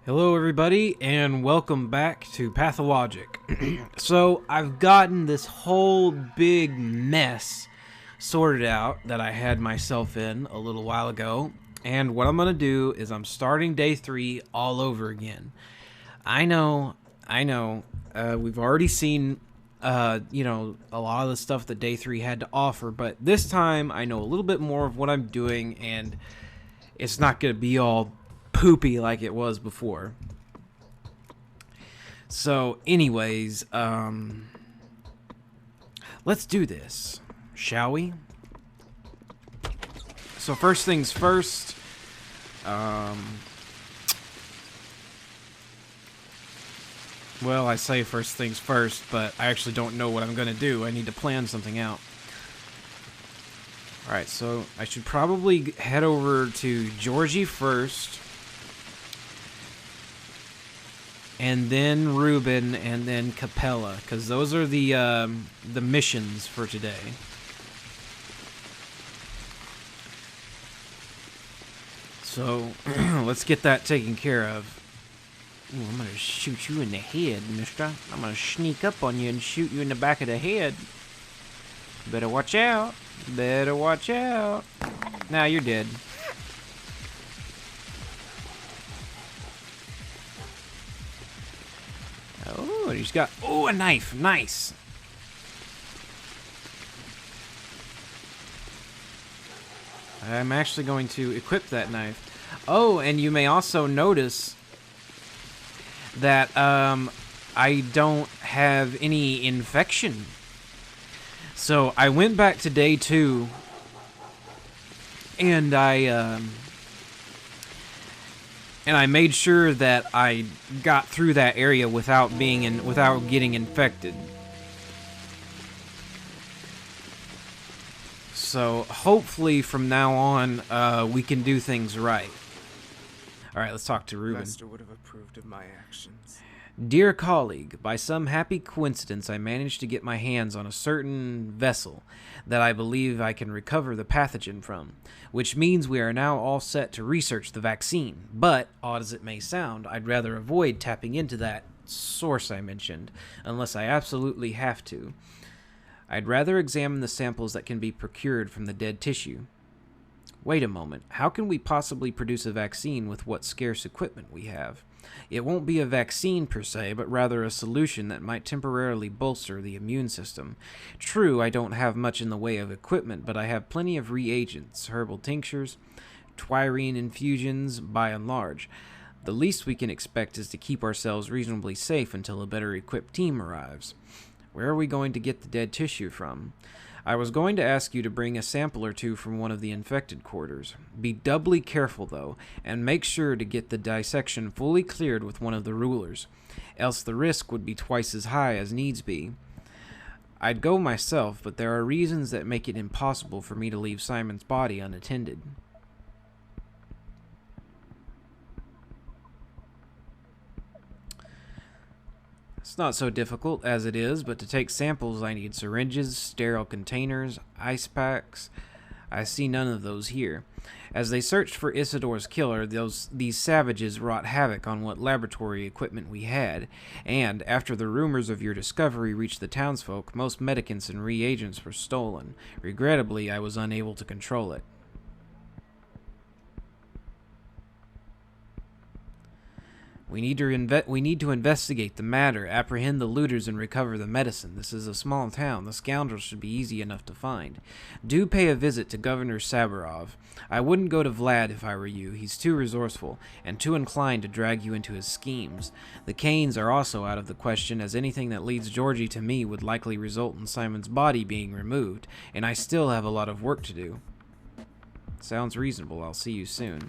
Hello everybody and welcome back to Pathologic. So I've gotten this whole big mess sorted out that I had myself in a little while ago, and what I'm going to do is I'm starting day 3 all over again. I know, we've already seen a lot of the stuff that day 3 had to offer, but this time I know a little bit more of what I'm doing, and it's not going to be all poopy like it was before. So anyways, let's do this, shall we? So first things first, well, I say first things first, but I actually don't know what I'm gonna do. I need to plan something out. Alright, so I should probably head over to Georgie first, and then Reuben, and then Capella, because those are the missions for today. So let's get that taken care of. Ooh, I'm gonna shoot you in the head, mister. I'm gonna sneak up on you and shoot you in the back of the head. Better watch out. Better watch out. Now you're dead. Oh, he's got... Oh, a knife. Nice. I'm actually going to equip that knife. Oh, and you may also notice that I don't have any infection. So I went back to day 2, and I made sure that I got through that area without getting infected. So hopefully from now on we can do things right. All right, let's talk to Reuben. Master would have approved of my actions. Dear colleague, by some happy coincidence I managed to get my hands on a certain vessel that I believe I can recover the pathogen from, which means we are now all set to research the vaccine. But, odd as it may sound, I'd rather avoid tapping into that source I mentioned, unless I absolutely have to. I'd rather examine the samples that can be procured from the dead tissue. Wait a moment, how can we possibly produce a vaccine with what scarce equipment we have? It won't be a vaccine per se, but rather a solution that might temporarily bolster the immune system. True, I don't have much in the way of equipment, but I have plenty of reagents, herbal tinctures, twirine infusions, by and large. The least we can expect is to keep ourselves reasonably safe until a better equipped team arrives. Where are we going to get the dead tissue from? I was going to ask you to bring a sample or two from one of the infected quarters. Be doubly careful, though, and make sure to get the dissection fully cleared with one of the rulers, else the risk would be twice as high as needs be. I'd go myself, but there are reasons that make it impossible for me to leave Simon's body unattended. It's not so difficult as it is, but to take samples I need syringes, sterile containers, ice packs. I see none of those here. As they searched for Isidore's killer, these savages wrought havoc on what laboratory equipment we had, and after the rumors of your discovery reached the townsfolk, most medicaments and reagents were stolen. Regrettably, I was unable to control it. We need to investigate the matter, apprehend the looters, and recover the medicine. This is a small town. The scoundrels should be easy enough to find. Do pay a visit to Governor Saburov. I wouldn't go to Vlad if I were you. He's too resourceful, and too inclined to drag you into his schemes. The Canes are also out of the question, as anything that leads Georgie to me would likely result in Simon's body being removed, and I still have a lot of work to do. Sounds reasonable. I'll see you soon.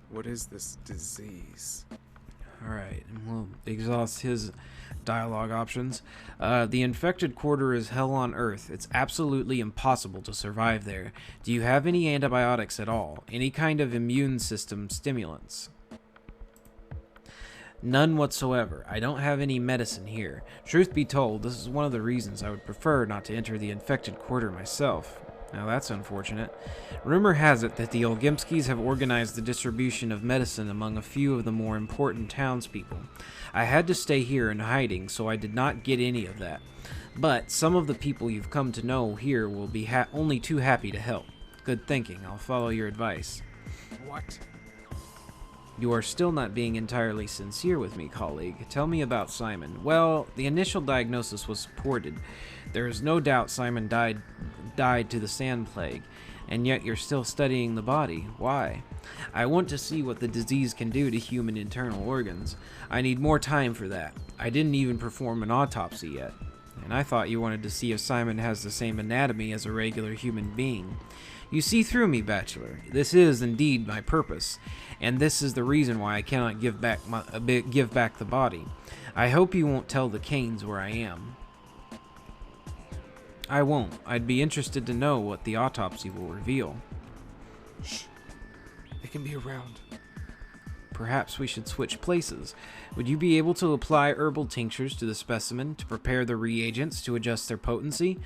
What is this disease? Alright, and we'll exhaust his dialogue options. The infected quarter is hell on earth. It's absolutely impossible to survive there. Do you have any antibiotics at all? Any kind of immune system stimulants? None whatsoever. I don't have any medicine here. Truth be told, this is one of the reasons I would prefer not to enter the infected quarter myself. Now that's unfortunate. Rumor has it that the Olgimskis have organized the distribution of medicine among a few of the more important townspeople. I had to stay here in hiding, so I did not get any of that. But some of the people you've come to know here will be only too happy to help. Good thinking. I'll follow your advice. What? You are still not being entirely sincere with me, colleague. Tell me about Simon. Well, the initial diagnosis was supported. There is no doubt Simon died to the sand plague, and yet you're still studying the body. Why? I want to see what the disease can do to human internal organs. I need more time for that. I didn't even perform an autopsy yet. And I thought you wanted to see if Simon has the same anatomy as a regular human being. You see through me, Bachelor. This is indeed my purpose, and this is the reason why I cannot give back the body. I hope you won't tell the Canes where I am. I won't. I'd be interested to know what the autopsy will reveal. Shh. They can be around. Perhaps we should switch places. Would you be able to apply herbal tinctures to the specimen to prepare the reagents to adjust their potency?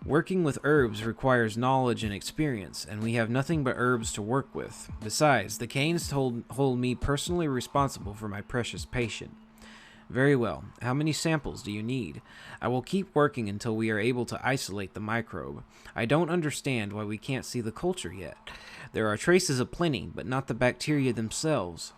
Working with herbs requires knowledge and experience, and we have nothing but herbs to work with. Besides, the Canes hold me personally responsible for my precious patient. Very well. How many samples do you need? I will keep working until we are able to isolate the microbe. I don't understand why we can't see the culture yet. There are traces of plenty, but not the bacteria themselves.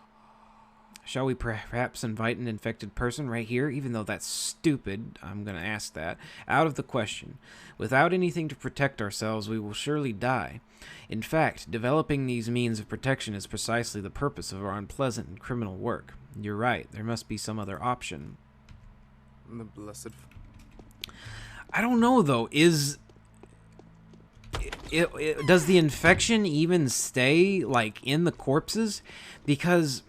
Shall we perhaps invite an infected person right here? Even though that's stupid, I'm going to ask that. Out of the question. Without anything to protect ourselves, we will surely die. In fact, developing these means of protection is precisely the purpose of our unpleasant and criminal work. You're right. There must be some other option. The blessed... I don't know, though. Does the infection even stay, like, in the corpses? Because...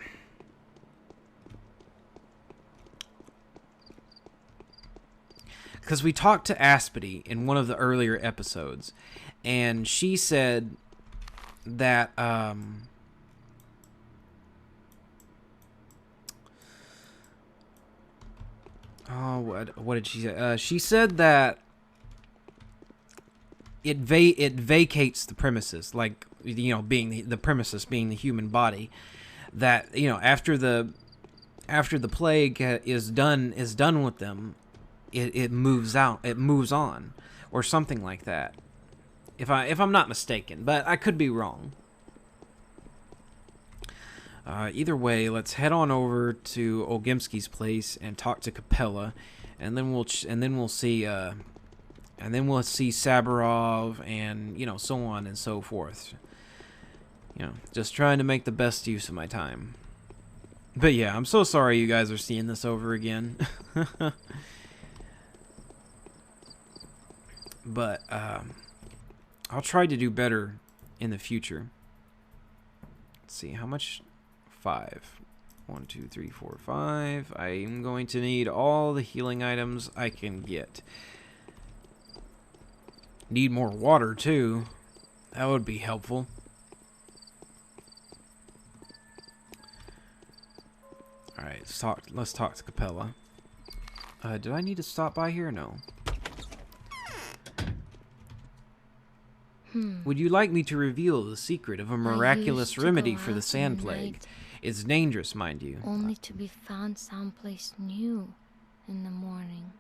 we talked to Aspity in one of the earlier episodes, and she said that what did she say? She said that it vacates the premises, like, you know, being the premises being the human body. That, you know, after the plague is done with them, it moves out, it moves on, or something like that. If I'm not mistaken, but I could be wrong. Either way, let's head on over to Olgimski's place and talk to Capella, and then we'll see Sabarov, and, you know, so on and so forth. You know, just trying to make the best use of my time. But yeah, I'm so sorry you guys are seeing this over again. But I'll try to do better in the future. Let's see, how much? 5. 1, 2, 3, 4, 5. I am going to need all the healing items I can get. Need more water too. That would be helpful. Alright, let's talk to Capella. Did I need to stop by here? No. Would you like me to reveal the secret of a miraculous remedy for the sand plague? It's dangerous, mind you. Only to be found someplace new in the morning.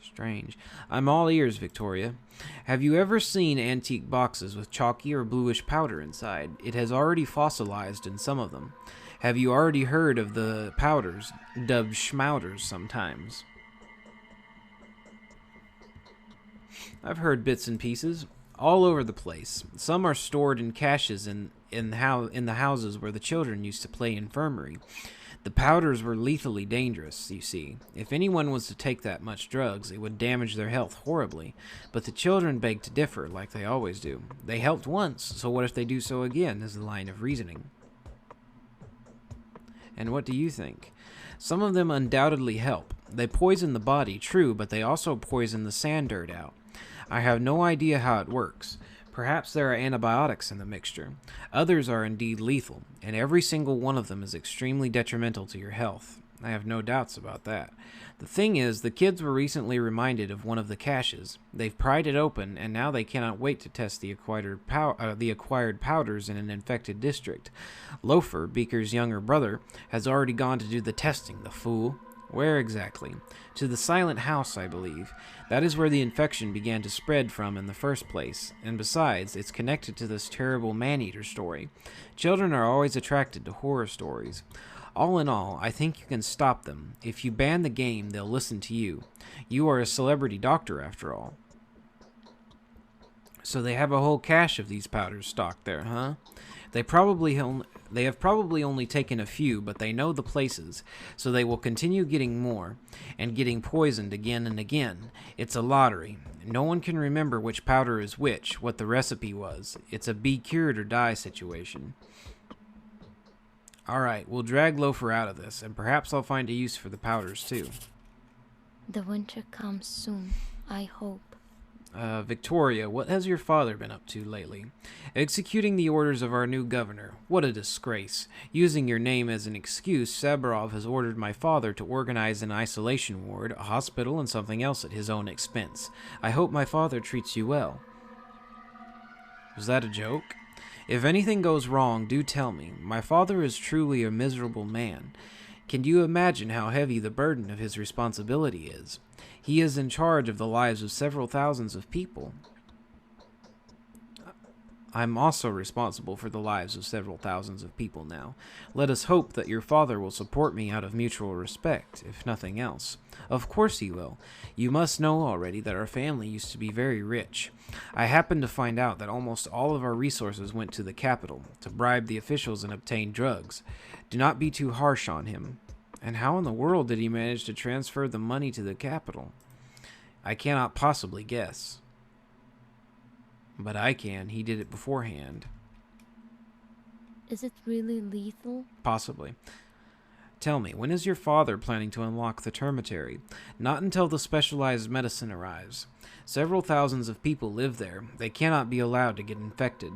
Strange. I'm all ears, Victoria. Have you ever seen antique boxes with chalky or bluish powder inside? It has already fossilized in some of them. Have you already heard of the powders, dubbed schmouters sometimes? I've heard bits and pieces all over the place. Some are stored in caches in the houses where the children used to play infirmary. The powders were lethally dangerous, you see. If anyone was to take that much drugs, it would damage their health horribly. But the children beg to differ, like they always do. They helped once, so what if they do so again, is the line of reasoning. And what do you think? Some of them undoubtedly help. They poison the body, true, but they also poison the sand dirt out. I have no idea how it works. Perhaps there are antibiotics in the mixture. Others are indeed lethal, and every single one of them is extremely detrimental to your health. I have no doubts about that. The thing is, the kids were recently reminded of one of the caches. They've pried it open, and now they cannot wait to test the acquired powders in an infected district. Loafer, Beaker's younger brother, has already gone to do the testing, the fool. Where exactly? To the Silent House, I believe. That is where the infection began to spread from in the first place, and besides, it's connected to this terrible man-eater story. Children are always attracted to horror stories. All in all, I think you can stop them. If you ban the game, they'll listen to you. You are a celebrity doctor, after all. So they have a whole cache of these powders stocked there, huh? They have probably only taken a few, but they know the places, so they will continue getting more, and getting poisoned again and again. It's a lottery. No one can remember which powder is which, what the recipe was. It's a be cured or die situation. Alright, we'll drag Loafer out of this, and perhaps I'll find a use for the powders too. The winter comes soon, I hope. Victoria, what has your father been up to lately? Executing the orders of our new governor. What a disgrace. Using your name as an excuse, Saburov has ordered my father to organize an isolation ward, a hospital, and something else at his own expense. I hope my father treats you well. Was that a joke? If anything goes wrong, do tell me. My father is truly a miserable man. Can you imagine how heavy the burden of his responsibility is? He is in charge of the lives of several thousands of people. I'm also responsible for the lives of several thousands of people now. Let us hope that your father will support me out of mutual respect, if nothing else. Of course he will. You must know already that our family used to be very rich. I happened to find out that almost all of our resources went to the capital, to bribe the officials and obtain drugs. Do not be too harsh on him. And how in the world did he manage to transfer the money to the capital? I cannot possibly guess. But I can. He did it beforehand. Is it really lethal? Possibly. Tell me, when is your father planning to unlock the termitary? Not until the specialized medicine arrives. Several thousands of people live there. They cannot be allowed to get infected.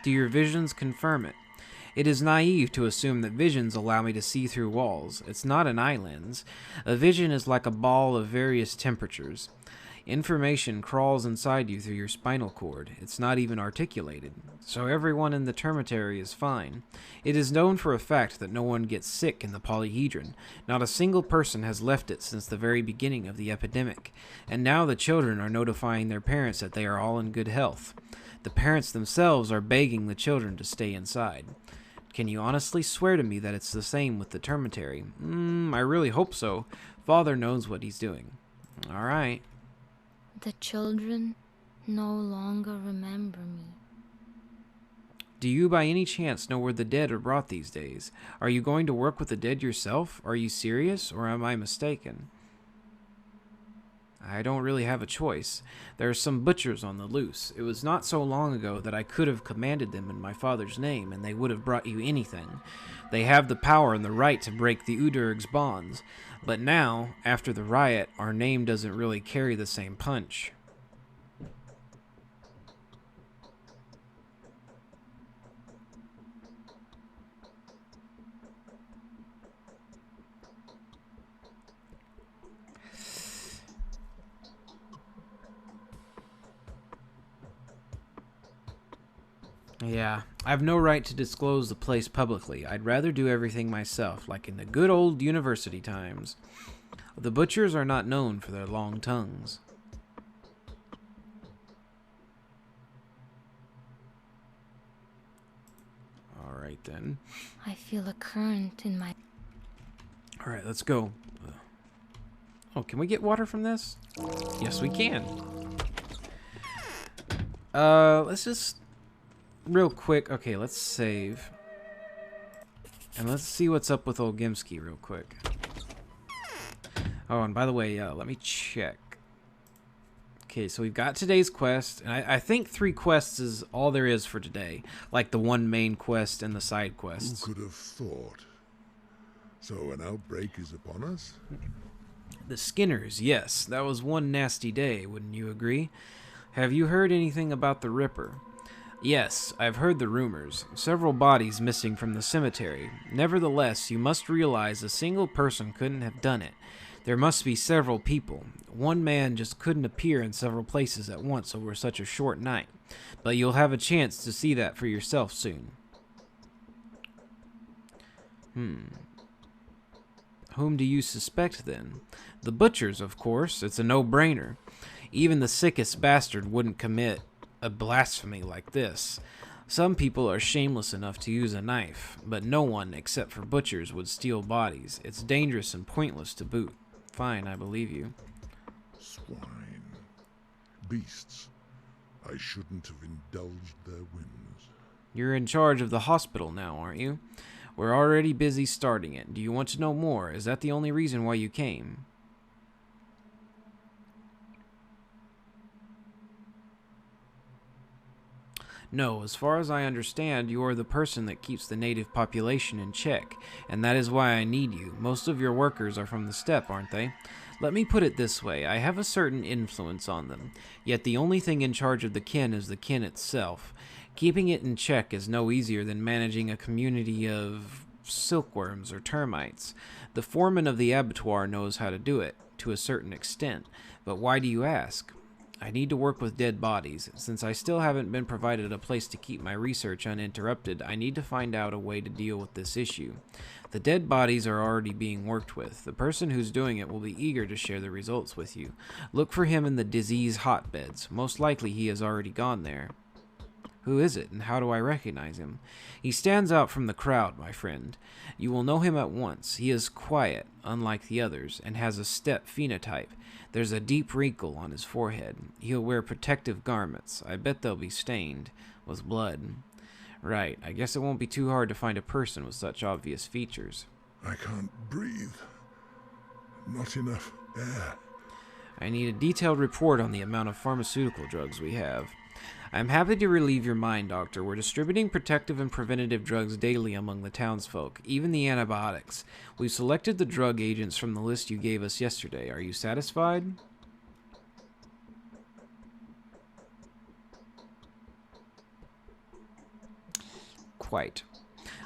Do your visions confirm it? It is naive to assume that visions allow me to see through walls. It's not an eye lens. A vision is like a ball of various temperatures. Information crawls inside you through your spinal cord. It's not even articulated. So everyone in the termitary is fine. It is known for a fact that no one gets sick in the polyhedron. Not a single person has left it since the very beginning of the epidemic. And now the children are notifying their parents that they are all in good health. The parents themselves are begging the children to stay inside. Can you honestly swear to me that it's the same with the termitary? I really hope so. Father knows what he's doing. All right. The children no longer remember me. Do you by any chance know where the dead are brought these days? Are you going to work with the dead yourself? Are you serious, or am I mistaken? I don't really have a choice. There are some butchers on the loose. It was not so long ago that I could have commanded them in my father's name, and they would have brought you anything. They have the power and the right to break the Udurg's bonds. But now, after the riot, our name doesn't really carry the same punch. Yeah, I have no right to disclose the place publicly. I'd rather do everything myself, like in the good old university times. The butchers are not known for their long tongues. Alright then. I feel a current in my... Alright, let's go. Oh, can we get water from this? Yes, we can. Let's just... Real quick, okay, let's save. And let's see what's up with old Gimski real quick. Oh, and by the way, let me check. Okay, so we've got today's quest, and I think 3 quests is all there is for today. Like the one main quest and the side quests. Who could have thought? So an outbreak is upon us? The Skinners, yes. That was one nasty day, wouldn't you agree? Have you heard anything about the Ripper? Yes, I've heard the rumors. Several bodies missing from the cemetery. Nevertheless, you must realize a single person couldn't have done it. There must be several people. One man just couldn't appear in several places at once over such a short night. But you'll have a chance to see that for yourself soon. Whom do you suspect, then? The butchers, of course. It's a no-brainer. Even the sickest bastard wouldn't commit a blasphemy like this. Some people are shameless enough to use a knife, but no one, except for butchers, would steal bodies. It's dangerous and pointless to boot. Fine, I believe you. Swine. Beasts. I shouldn't have indulged their whims. You're in charge of the hospital now, aren't you? We're already busy starting it. Do you want to know more? Is that the only reason why you came? No, as far as I understand, you are the person that keeps the native population in check, and that is why I need you. Most of your workers are from the steppe, aren't they? Let me put it this way, I have a certain influence on them, yet the only thing in charge of the kin is the kin itself. Keeping it in check is no easier than managing a community of silkworms or termites. The foreman of the abattoir knows how to do it, to a certain extent, but why do you ask? I need to work with dead bodies. Since I still haven't been provided a place to keep my research uninterrupted, I need to find out a way to deal with this issue. The dead bodies are already being worked with. The person who's doing it will be eager to share the results with you. Look for him in the disease hotbeds. Most likely he has already gone there. Who is it, and how do I recognize him? He stands out from the crowd, my friend. You will know him at once. He is quiet, unlike the others, and has a steppe phenotype. There's a deep wrinkle on his forehead. He'll wear protective garments. I bet they'll be stained with blood. Right, I guess it won't be too hard to find a person with such obvious features. I can't breathe. Not enough air. I need a detailed report on the amount of pharmaceutical drugs we have. I'm happy to relieve your mind, Doctor. We're distributing protective and preventative drugs daily among the townsfolk, even the antibiotics. We've selected the drug agents from the list you gave us yesterday. Are you satisfied? Quite.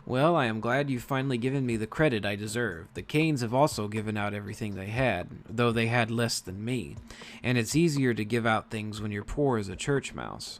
Well, I am glad you've finally given me the credit I deserve. The Canes have also given out everything they had, though they had less than me. And it's easier to give out things when you're poor as a church mouse.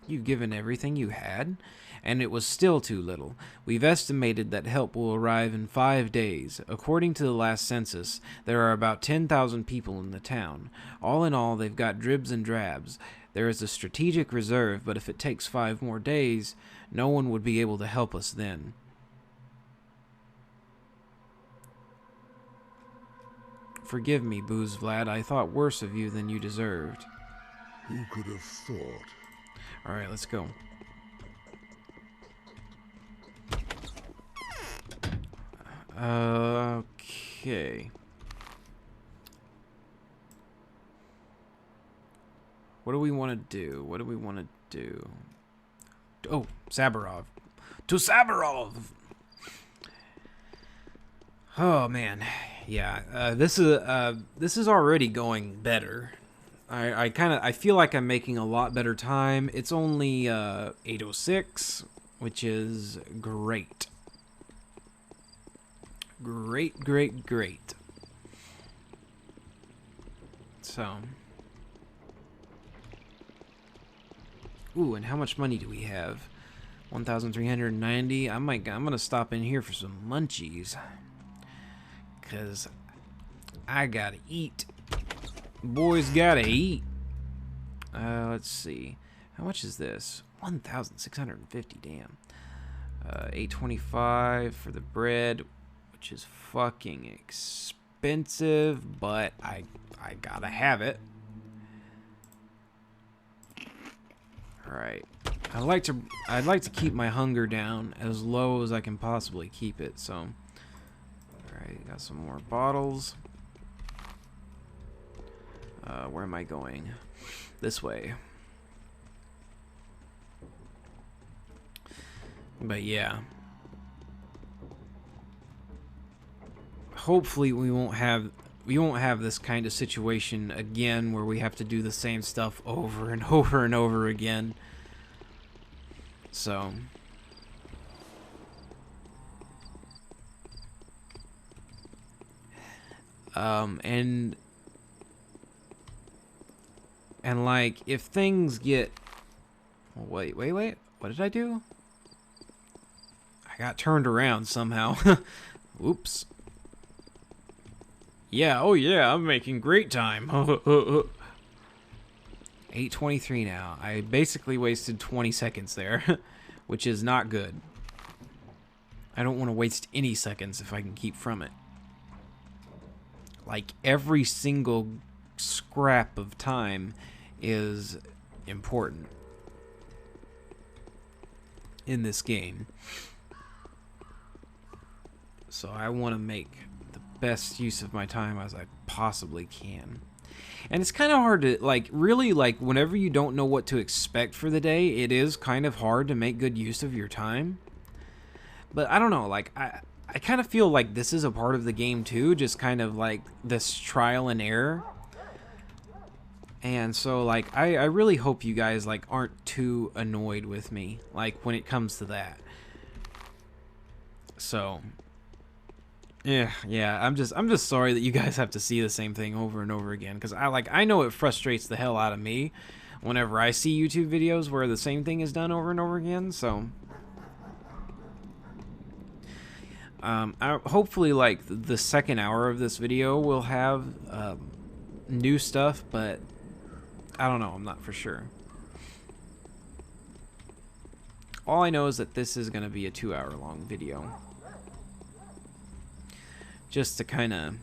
You've given everything you had? And it was still too little. We've estimated that help will arrive in 5 days. According to the last census, there are about 10,000 people in the town. All in all, they've got dribs and drabs. There is a strategic reserve, but if it takes 5 more days, no one would be able to help us then. Forgive me, Booze Vlad. I thought worse of you than you deserved. Who could have thought? Alright, let's go. Okay. What do we want to do? What do we want to do? Oh, Sabarov. To Sabarov! Oh, man. Yeah, this is already going better. I feel like I'm making a lot better time. It's only 8:06, which is great. Great. So, ooh, and how much money do we have? 1,390. I'm gonna stop in here for some munchies, cause I gotta eat. Boys gotta eat. Let's see. How much is this? 1,650, damn. 825 for the bread, which is fucking expensive, but I gotta have it. Alright. I'd like to keep my hunger down as low as I can possibly keep it, so. Alright, got some more bottles. Where am I going? This way. But yeah. Hopefully we we won't have this kind of situation again where we have to do the same stuff over and over and over again. So and like if things get, wait, what did I do? I got turned around somehow. Oops. Yeah, oh yeah, I'm making great time. 8:23 now. I basically wasted 20 seconds there, which is not good. I don't want to waste any seconds if I can keep from it. Like, every single scrap of time is important in this game. So I want to make the best use of my time as I possibly can. And it's kind of hard to, like, really, like, whenever you don't know what to expect for the day, it is kind of hard to make good use of your time. But I don't know, like, I kind of feel like this is a part of the game too, just kind of like this trial and error. And so, like, I really hope you guys, like, aren't too annoyed with me, like, when it comes to that. So, yeah, I'm just sorry that you guys have to see the same thing over and over again, because I know it frustrates the hell out of me whenever I see YouTube videos where the same thing is done over and over again. So, hopefully, like, the second hour of this video will have new stuff, but I don't know. I'm not for sure. All I know is that this is going to be a 2-hour-long video, just to kind of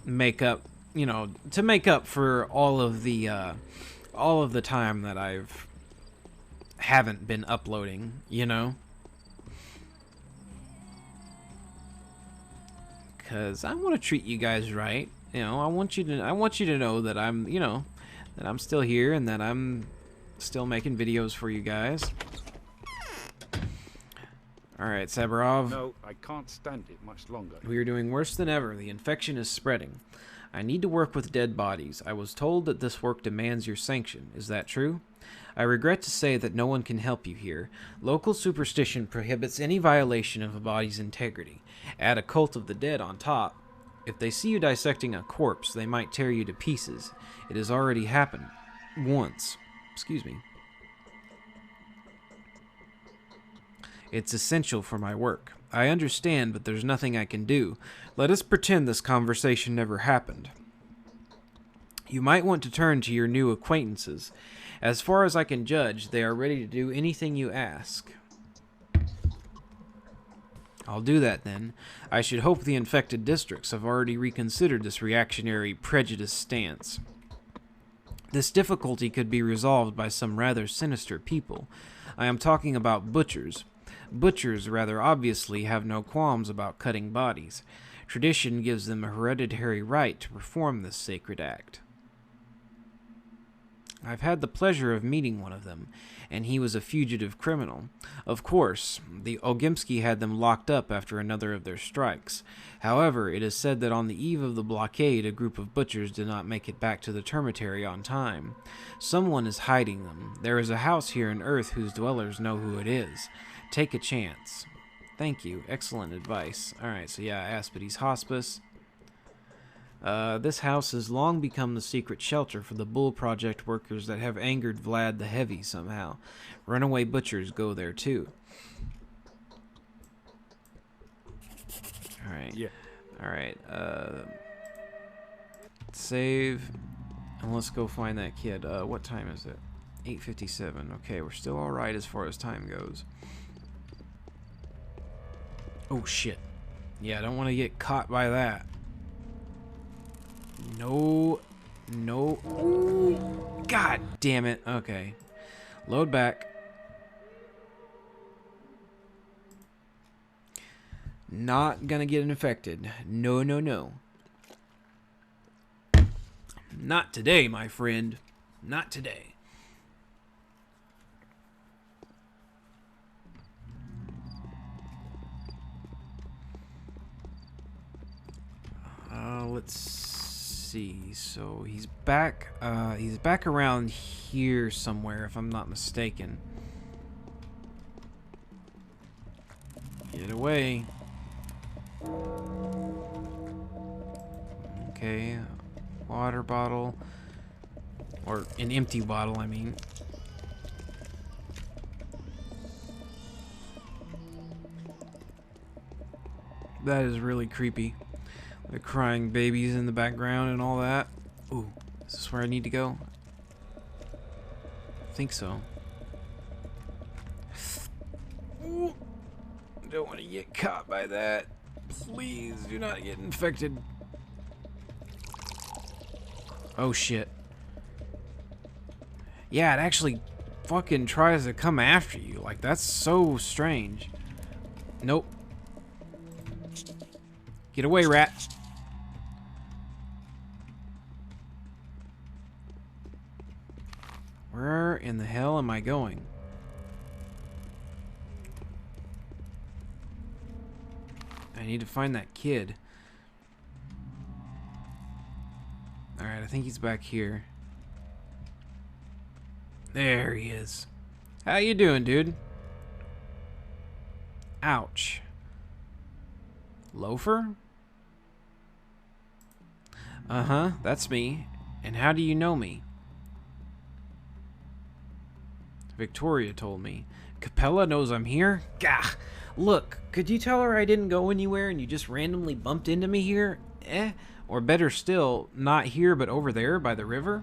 make up, you know, to make up for all of the time that haven't been uploading, you know. Because I want to treat you guys right. You know, I want you to know that I'm, you know, that I'm still here and that I'm still making videos for you guys. Alright, Sabarov. No, I can't stand it much longer. We are doing worse than ever. The infection is spreading. I need to work with dead bodies. I was told that this work demands your sanction. Is that true? I regret to say that no one can help you here. Local superstition prohibits any violation of a body's integrity. Add a cult of the dead on top. If they see you dissecting a corpse, they might tear you to pieces. It has already happened. Once. Excuse me. It's essential for my work. I understand, but there's nothing I can do. Let us pretend this conversation never happened. You might want to turn to your new acquaintances. As far as I can judge, they are ready to do anything you ask. I'll do that then. I should hope the infected districts have already reconsidered this reactionary, prejudiced stance. This difficulty could be resolved by some rather sinister people. I am talking about butchers. Butchers, rather obviously, have no qualms about cutting bodies. Tradition gives them a hereditary right to perform this sacred act. I've had the pleasure of meeting one of them, and he was a fugitive criminal. Of course, the Ogimsky had them locked up after another of their strikes. However, it is said that on the eve of the blockade, a group of butchers did not make it back to the termitary on time. Someone is hiding them. There is a house here on Earth whose dwellers know who it is. Take a chance. Thank you. Excellent advice. Alright, so yeah, Aspides Hospice. This house has long become the secret shelter for the Bull Project workers that have angered Vlad the Heavy somehow. Runaway butchers go there too. Alright. Yeah. Alright, save. And let's go find that kid. What time is it? 8:57. Okay, we're still alright as far as time goes. Oh shit. Yeah, I don't want to get caught by that. No. Ooh, God damn it. Okay. Load back. Not gonna get infected. No. Not today, my friend. Not today. Let's see. So he's back around here somewhere, if I'm not mistaken. Get away. Okay, water bottle. Or an empty bottle, I mean. That is really creepy. The crying babies in the background and all that. Ooh, is this where I need to go? I think so. Ooh, don't want to get caught by that. Please do not get infected. Oh shit. Yeah, it actually fucking tries to come after you. Like, that's so strange. Nope. Get away, rat. Where in the hell am I going? I need to find that kid. Alright, I think he's back here. There he is. How you doing, dude? Ouch. Loafer? Uh-huh, that's me. And how do you know me? Victoria told me. Capella knows I'm here? Gah! Look, could you tell her I didn't go anywhere and you just randomly bumped into me here? Or better still, not here but over there by the river?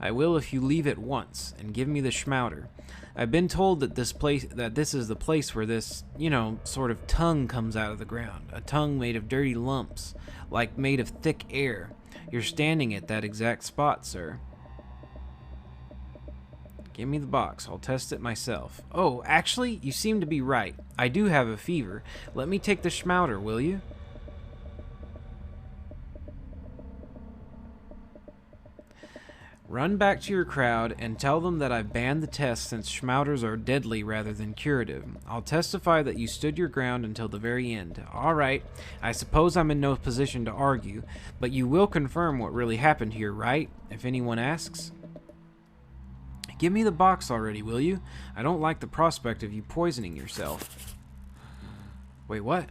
I will if you leave at once and give me the schmouter. I've been told that this is the place where this, you know, sort of tongue comes out of the ground. A tongue made of dirty lumps, like made of thick air. You're standing at that exact spot, sir. Give me the box. I'll test it myself. Oh, actually, you seem to be right. I do have a fever. Let me take the schmouter, will you? Run back to your crowd and tell them that I've banned the test since schmouters are deadly rather than curative. I'll testify that you stood your ground until the very end. Alright, I suppose I'm in no position to argue, but you will confirm what really happened here, right? If anyone asks. Give me the box already, will you? I don't like the prospect of you poisoning yourself. Wait, what?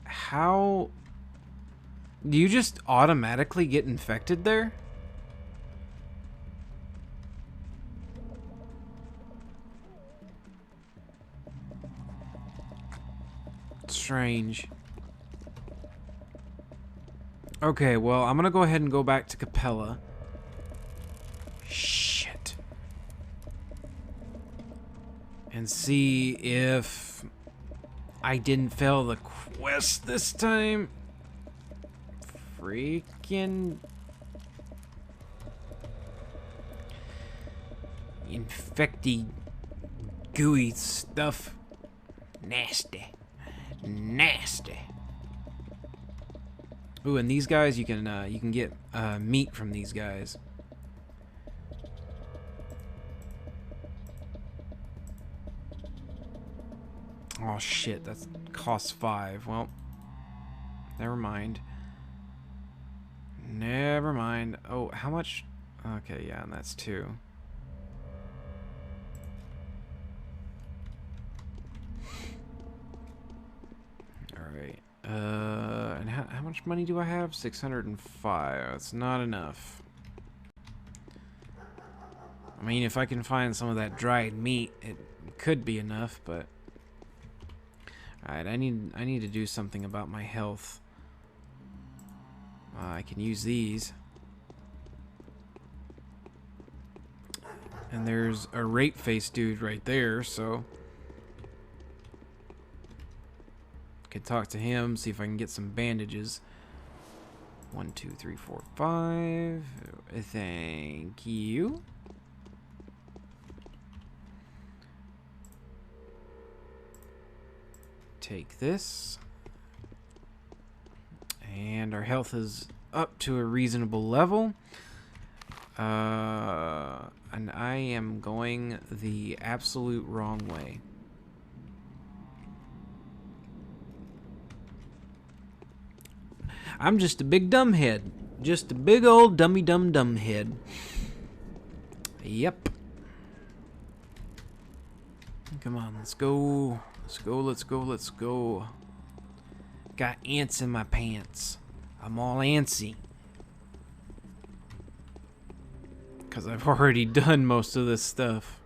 How do you just automatically get infected there? Strange. Okay, well, I'm gonna go ahead and go back to Capella. Shit. And see if I didn't fail the quest this time. Freaking infecty gooey stuff. Nasty. Nasty. Ooh, and these guys you can get meat from these guys. Oh shit, that costs 5. Well, never mind. Never mind. Oh, how much? Okay, yeah, and that's 2. Alright. And how much money do I have? 605. That's not enough. I mean, if I can find some of that dried meat, it could be enough, but alright, I need to do something about my health. I can use these. And there's a rape-faced dude right there, so could talk to him, see if I can get some bandages. 1, 2, 3, 4, 5. Thank you. Take this. And our health is up to a reasonable level. And I am going the absolute wrong way. I'm just a big dumb head. Just a big old dummy dumb head. Yep. Come on, let's go. Let's go, let's go, let's go. Got ants in my pants. I'm all antsy. Because I've already done most of this stuff.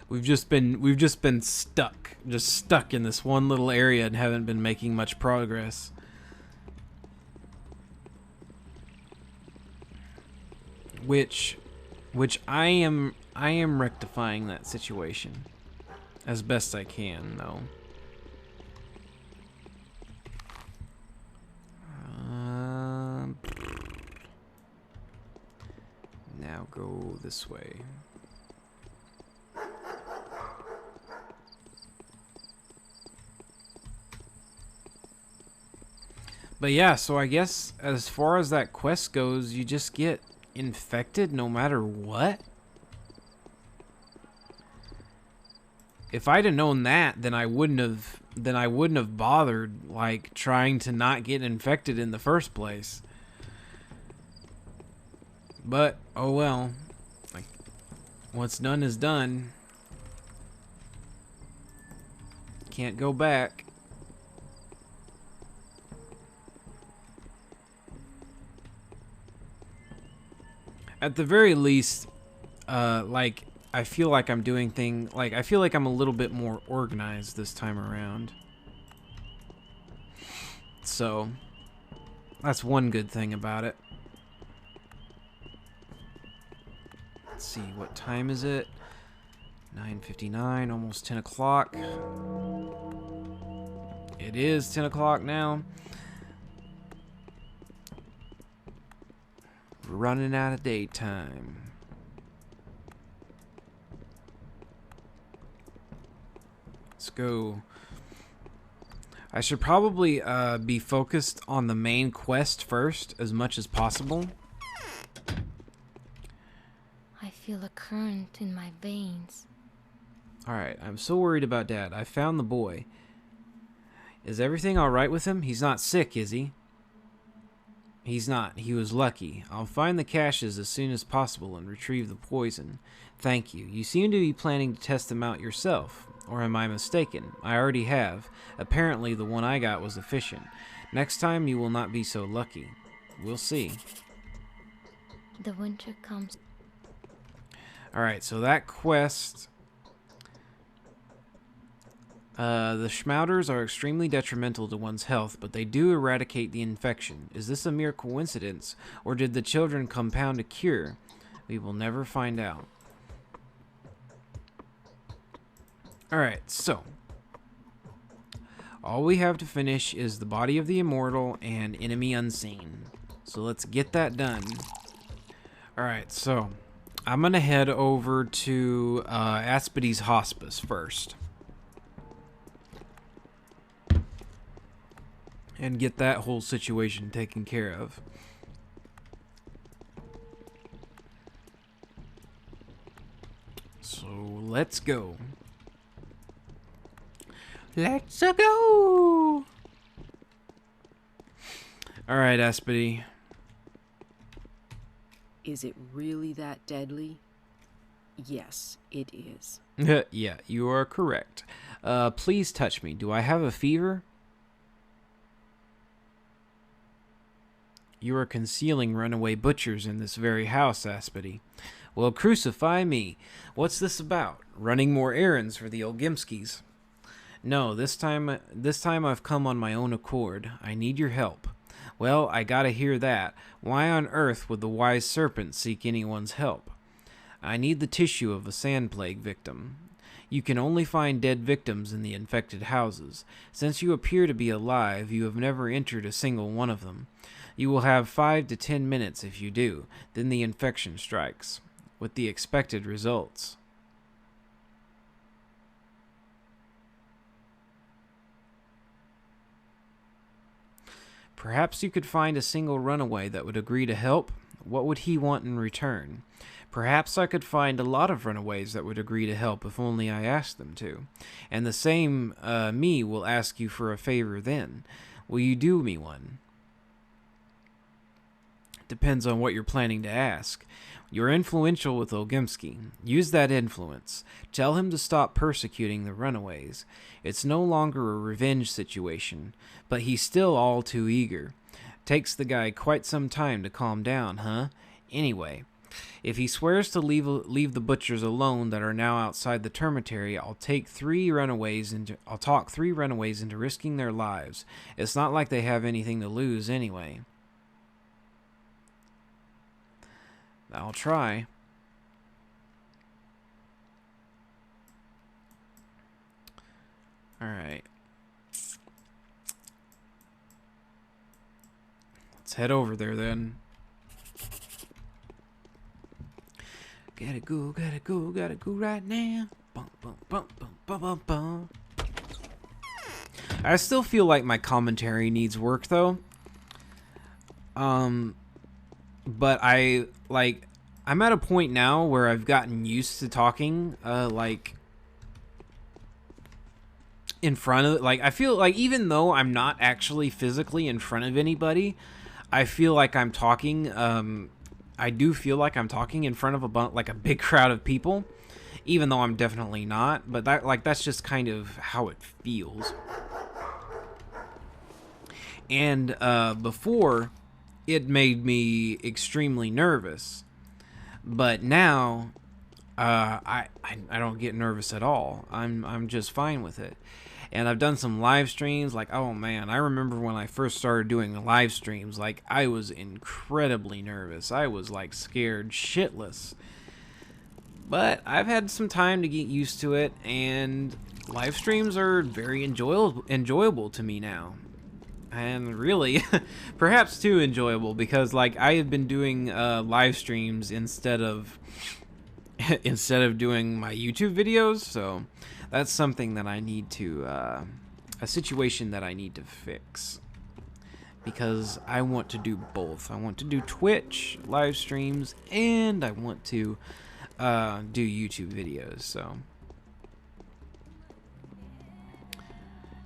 We've just been stuck. Just stuck in this one little area and haven't been making much progress. Which I am rectifying that situation as best I can, though. Now go this way. But yeah, so I guess as far as that quest goes, you just get infected no matter what. If I'd have known that, then I wouldn't have bothered like trying to not get infected in the first place. But oh well. Like, what's done is done. Can't go back. At the very least, like, I feel like I'm doing I feel like I'm a little bit more organized this time around. So, that's one good thing about it. Let's see, what time is it? 9:59, almost 10 o'clock. It is 10 o'clock now. Running out of daytime. Let's go. I should probably be focused on the main quest first as much as possible. I feel a current in my veins. Alright, I'm so worried about Dad. I found the boy. Is everything alright with him? He's not sick, is he? He's not. He was lucky. I'll find the caches as soon as possible and retrieve the poison. Thank you. You seem to be planning to test them out yourself. Or am I mistaken? I already have. Apparently the one I got was efficient. Next time you will not be so lucky. We'll see. The winter comes. Alright, so that quest... the schmouters are extremely detrimental to one's health, but they do eradicate the infection. Is this a mere coincidence, or did the children compound a cure? We will never find out. Alright, so. All we have to finish is the body of the immortal and enemy unseen. So let's get that done. Alright, so. I'm going to head over to Aspidy's hospice first. And get that whole situation taken care of. So let's go. Let's go. All right, Aspidy. Is it really that deadly? Yes, it is. Yeah, you are correct. Please touch me. Do I have a fever? You are concealing runaway butchers in this very house, Aspidy. Well, crucify me. What's this about? Running more errands for the Olgimskis? No, this time I've come on my own accord. I need your help. Well, I gotta hear that. Why on earth would the wise serpent seek anyone's help? I need the tissue of a sand plague victim. You can only find dead victims in the infected houses. Since you appear to be alive, you have never entered a single one of them. You will have 5 to 10 minutes if you do. Then the infection strikes, with the expected results. Perhaps you could find a single runaway that would agree to help. What would he want in return? Perhaps I could find a lot of runaways that would agree to help if only I asked them to. And the same me will ask you for a favor then. Will you do me one? Depends on what you're planning to ask. You're influential with Olgimsky. Use that influence. Tell him to stop persecuting the runaways. It's no longer a revenge situation, but he's still all too eager. Takes the guy quite some time to calm down, huh? Anyway, if he swears to leave the butchers alone that are now outside the termitary, I'll talk 3 runaways into risking their lives. It's not like they have anything to lose anyway. I'll try. Alright. Let's head over there then. Gotta go right now. Bum, bum, bum, bum, bum, bum, bum. I still feel like my commentary needs work though. But I'm at a point now where I've gotten used to talking, in front of, I feel like even though I'm not actually physically in front of anybody, I feel like I'm talking, I do feel like I'm talking in front of a big crowd of people, even though I'm definitely not, but that's just kind of how it feels. And, before, it made me extremely nervous, but now I don't get nervous at all. I'm just fine with it. And I've done some live streams. Oh man, I remember when I first started doing live streams, I was incredibly nervous. I was scared shitless. But I've had some time to get used to it, and live streams are very enjoyable to me now. And really, perhaps too enjoyable, because I have been doing live streams instead of doing my YouTube videos, so that's something that I need to a situation that I need to fix, because I want to do both. I want to do Twitch live streams, and I want to do YouTube videos. So,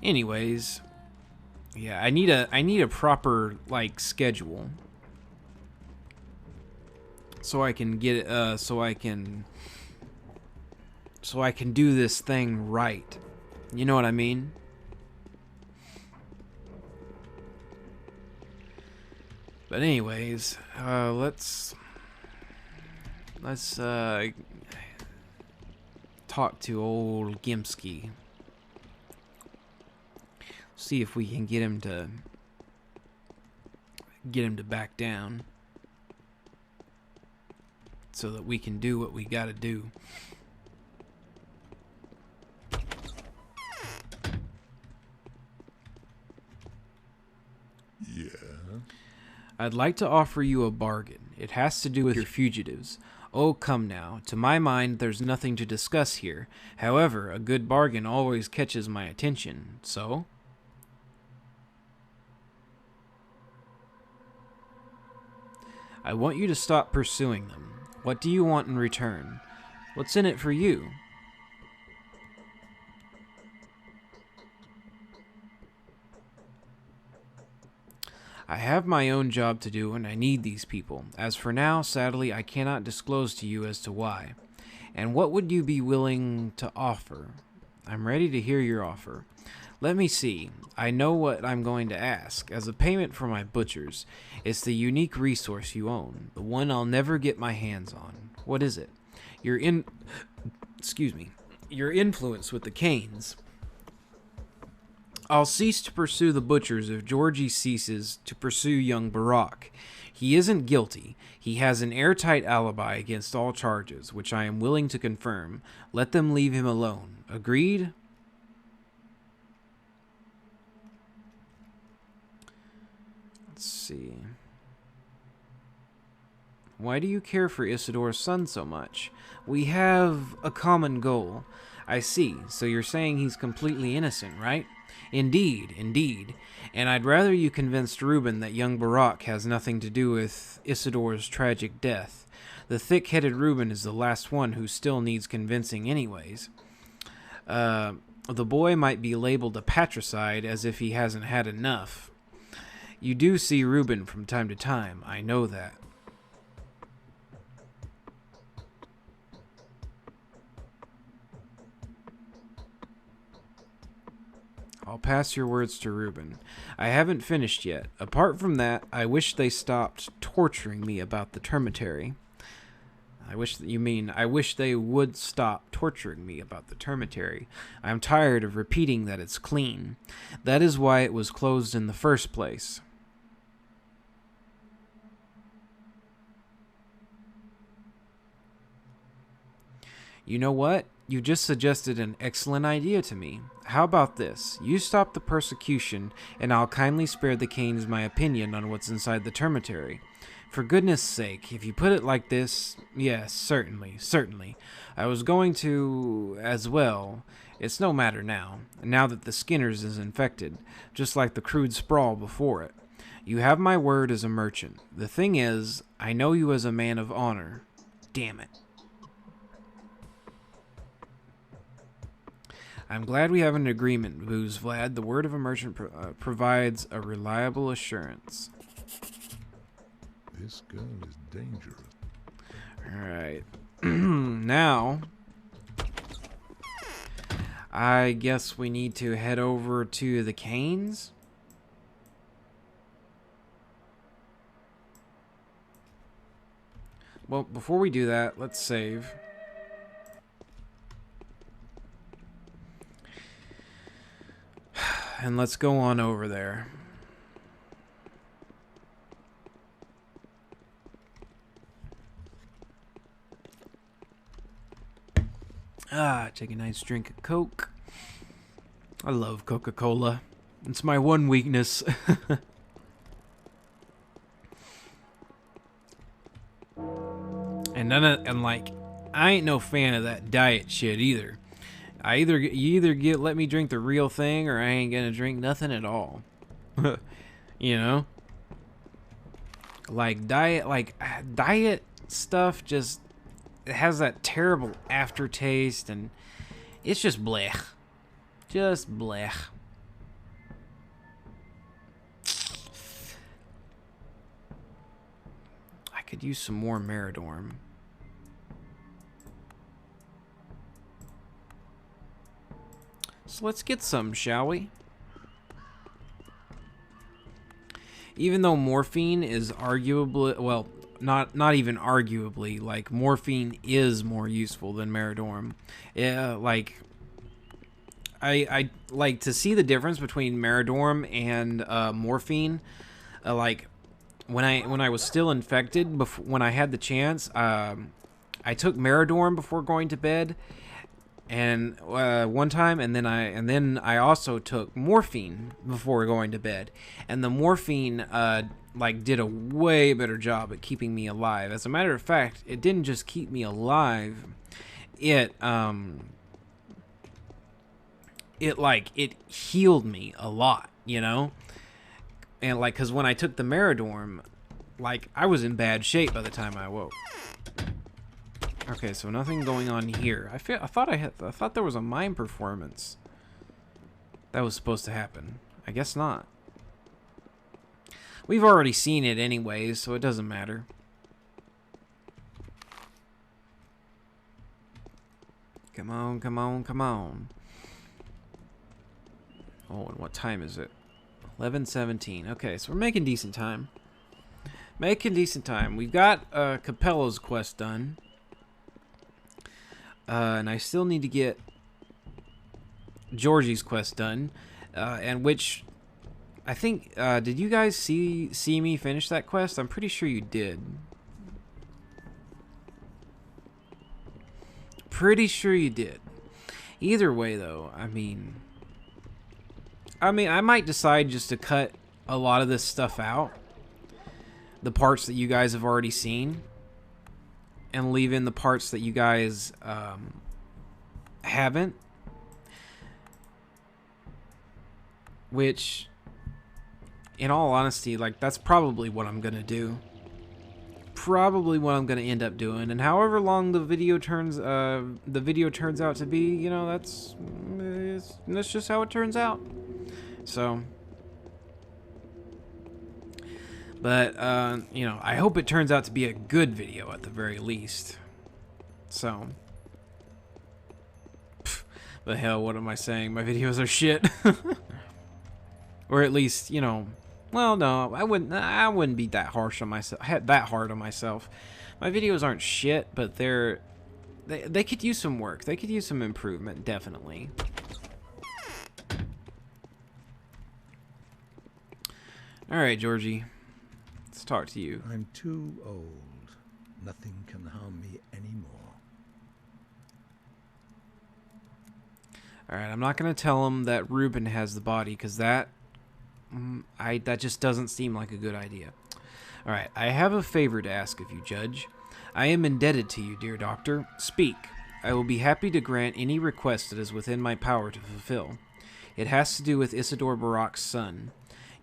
anyways. Yeah, I need a proper schedule, so I can get so I can do this thing right. You know what I mean? But anyways, let's talk to old Gimsky. See if we can get him to back down, so that we can do what we gotta do. Yeah. I'd like to offer you a bargain. It has to do with your fugitives. Oh, come now. To my mind, there's nothing to discuss here. However, a good bargain always catches my attention. So? I want you to stop pursuing them. What do you want in return? What's in it for you? I have my own job to do, and I need these people. As for now, sadly, I cannot disclose to you as to why. And what would you be willing to offer? I'm ready to hear your offer. Let me see. I know what I'm going to ask. As a payment for my butchers, it's the unique resource you own, the one I'll never get my hands on. What is it? Your influence with the Canes. I'll cease to pursue the butchers if Georgie ceases to pursue young Barak. He isn't guilty. He has an airtight alibi against all charges, which I am willing to confirm. Let them leave him alone. Agreed? Let's see. Why do you care for Isidore's son so much? We have a common goal. I see. So you're saying he's completely innocent, right? Indeed, indeed. And I'd rather you convinced Reuben that young Barak has nothing to do with Isidore's tragic death. The thick-headed Reuben is the last one who still needs convincing anyways. The boy might be labeled a patricide as if he hasn't had enough. You do see Reuben from time to time, I know that. I'll pass your words to Reuben. I haven't finished yet. Apart from that, I wish they stopped torturing me about the termitary. I wish they would stop torturing me about the termitary. I'm tired of repeating that it's clean. That is why it was closed in the first place. You know what? You just suggested an excellent idea to me. How about this? You stop the persecution, and I'll kindly spare the Canes my opinion on what's inside the termitary. For goodness sake, if you put it like this, yes, certainly, certainly. I was going to, as well. It's no matter now that the Skinners is infected, just like the crude sprawl before it. You have my word as a merchant. The thing is, I know you as a man of honor. Damn it. I'm glad we have an agreement, Booze Vlad. The word of a merchant provides a reliable assurance. This girl is dangerous. Alright. Now, I guess we need to head over to the Canes. Well, before we do that, let's save. And let's go on over there. Take a nice drink of Coke. I love Coca-Cola. It's my one weakness. And like, I ain't no fan of that diet shit either. You either let me drink the real thing, or I ain't gonna drink nothing at all. You know, like diet stuff just, it has that terrible aftertaste, and it's just blech. Just blech. I could use some more Meridorm. So let's get some, shall we? Even though morphine is arguably, well, not even arguably, like, morphine is more useful than Meridorm. Yeah, like, I like to see the difference between Meridorm and morphine. Like, when I was still infected, when I had the chance, I took Meridorm before going to bed. And one time, and then I also took morphine before going to bed, and the morphine like did a way better job at keeping me alive. As a matter of fact, it didn't just keep me alive; it healed me a lot, you know. And like, cause when I took the Meridorm, like, I was in bad shape by the time I woke. Okay, so nothing going on here. I thought there was a mime performance that was supposed to happen. I guess not. We've already seen it anyways, so it doesn't matter. Come on, come on, come on. Oh, and what time is it? 11:17. Okay, so we're making decent time. Making decent time. We've got Capella's quest done. And I still need to get Georgie's quest done. and which I think did you guys see me finish that quest? I'm pretty sure you did. Pretty sure you did. Either way, though, I mean, I might decide just to cut a lot of this stuff out, the parts that you guys have already seen, and leave in the parts that you guys haven't. Which, in all honesty, like, that's probably what I'm gonna do. Probably what I'm gonna end up doing, and however long the video turns out to be, you know, that's just how it turns out. So, but you know, I hope it turns out to be a good video at the very least. So, but hell, what am I saying? My videos are shit. Or at least, you know, well, no, I wouldn't be that harsh on myself. That hard on myself. My videos aren't shit, but they could use some work. They could use some improvement, definitely. All right, Georgie, let's talk to you. I'm too old. Nothing can harm me anymore. All right, I'm not gonna tell him that Reuben has the body, because that just doesn't seem like a good idea. All right, I have a favor to ask of you, Judge. I am indebted to you, dear doctor. Speak. I will be happy to grant any request that is within my power to fulfill. It has to do with Isidore Barak's son.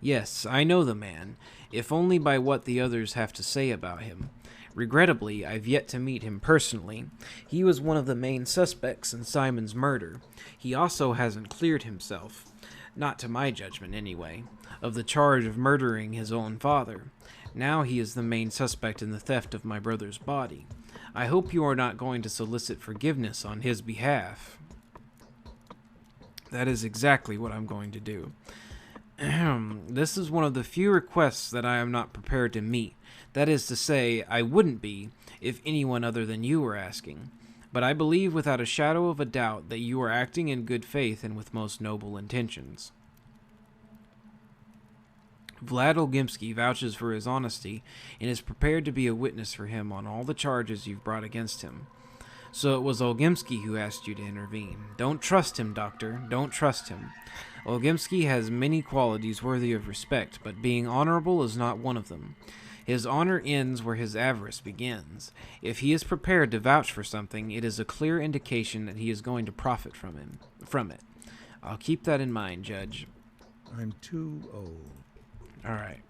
Yes, I know the man, if only by what the others have to say about him. Regrettably, I've yet to meet him personally. He was one of the main suspects in Simon's murder. He also hasn't cleared himself, not to my judgment anyway, of the charge of murdering his own father. Now he is the main suspect in the theft of my brother's body. I hope you are not going to solicit forgiveness on his behalf. That is exactly what I'm going to do. This is one of the few requests that I am not prepared to meet. That is to say, I wouldn't be if anyone other than you were asking. But I believe without a shadow of a doubt that you are acting in good faith and with most noble intentions. Vlad Olgimsky vouches for his honesty and is prepared to be a witness for him on all the charges you've brought against him. So it was Olgimsky who asked you to intervene. Don't trust him, Doctor. Don't trust him. Olgimsky has many qualities worthy of respect, but being honorable is not one of them. His honor ends where his avarice begins. If he is prepared to vouch for something, it is a clear indication that he is going to profit from it. I'll keep that in mind, Judge. I'm too old. All right.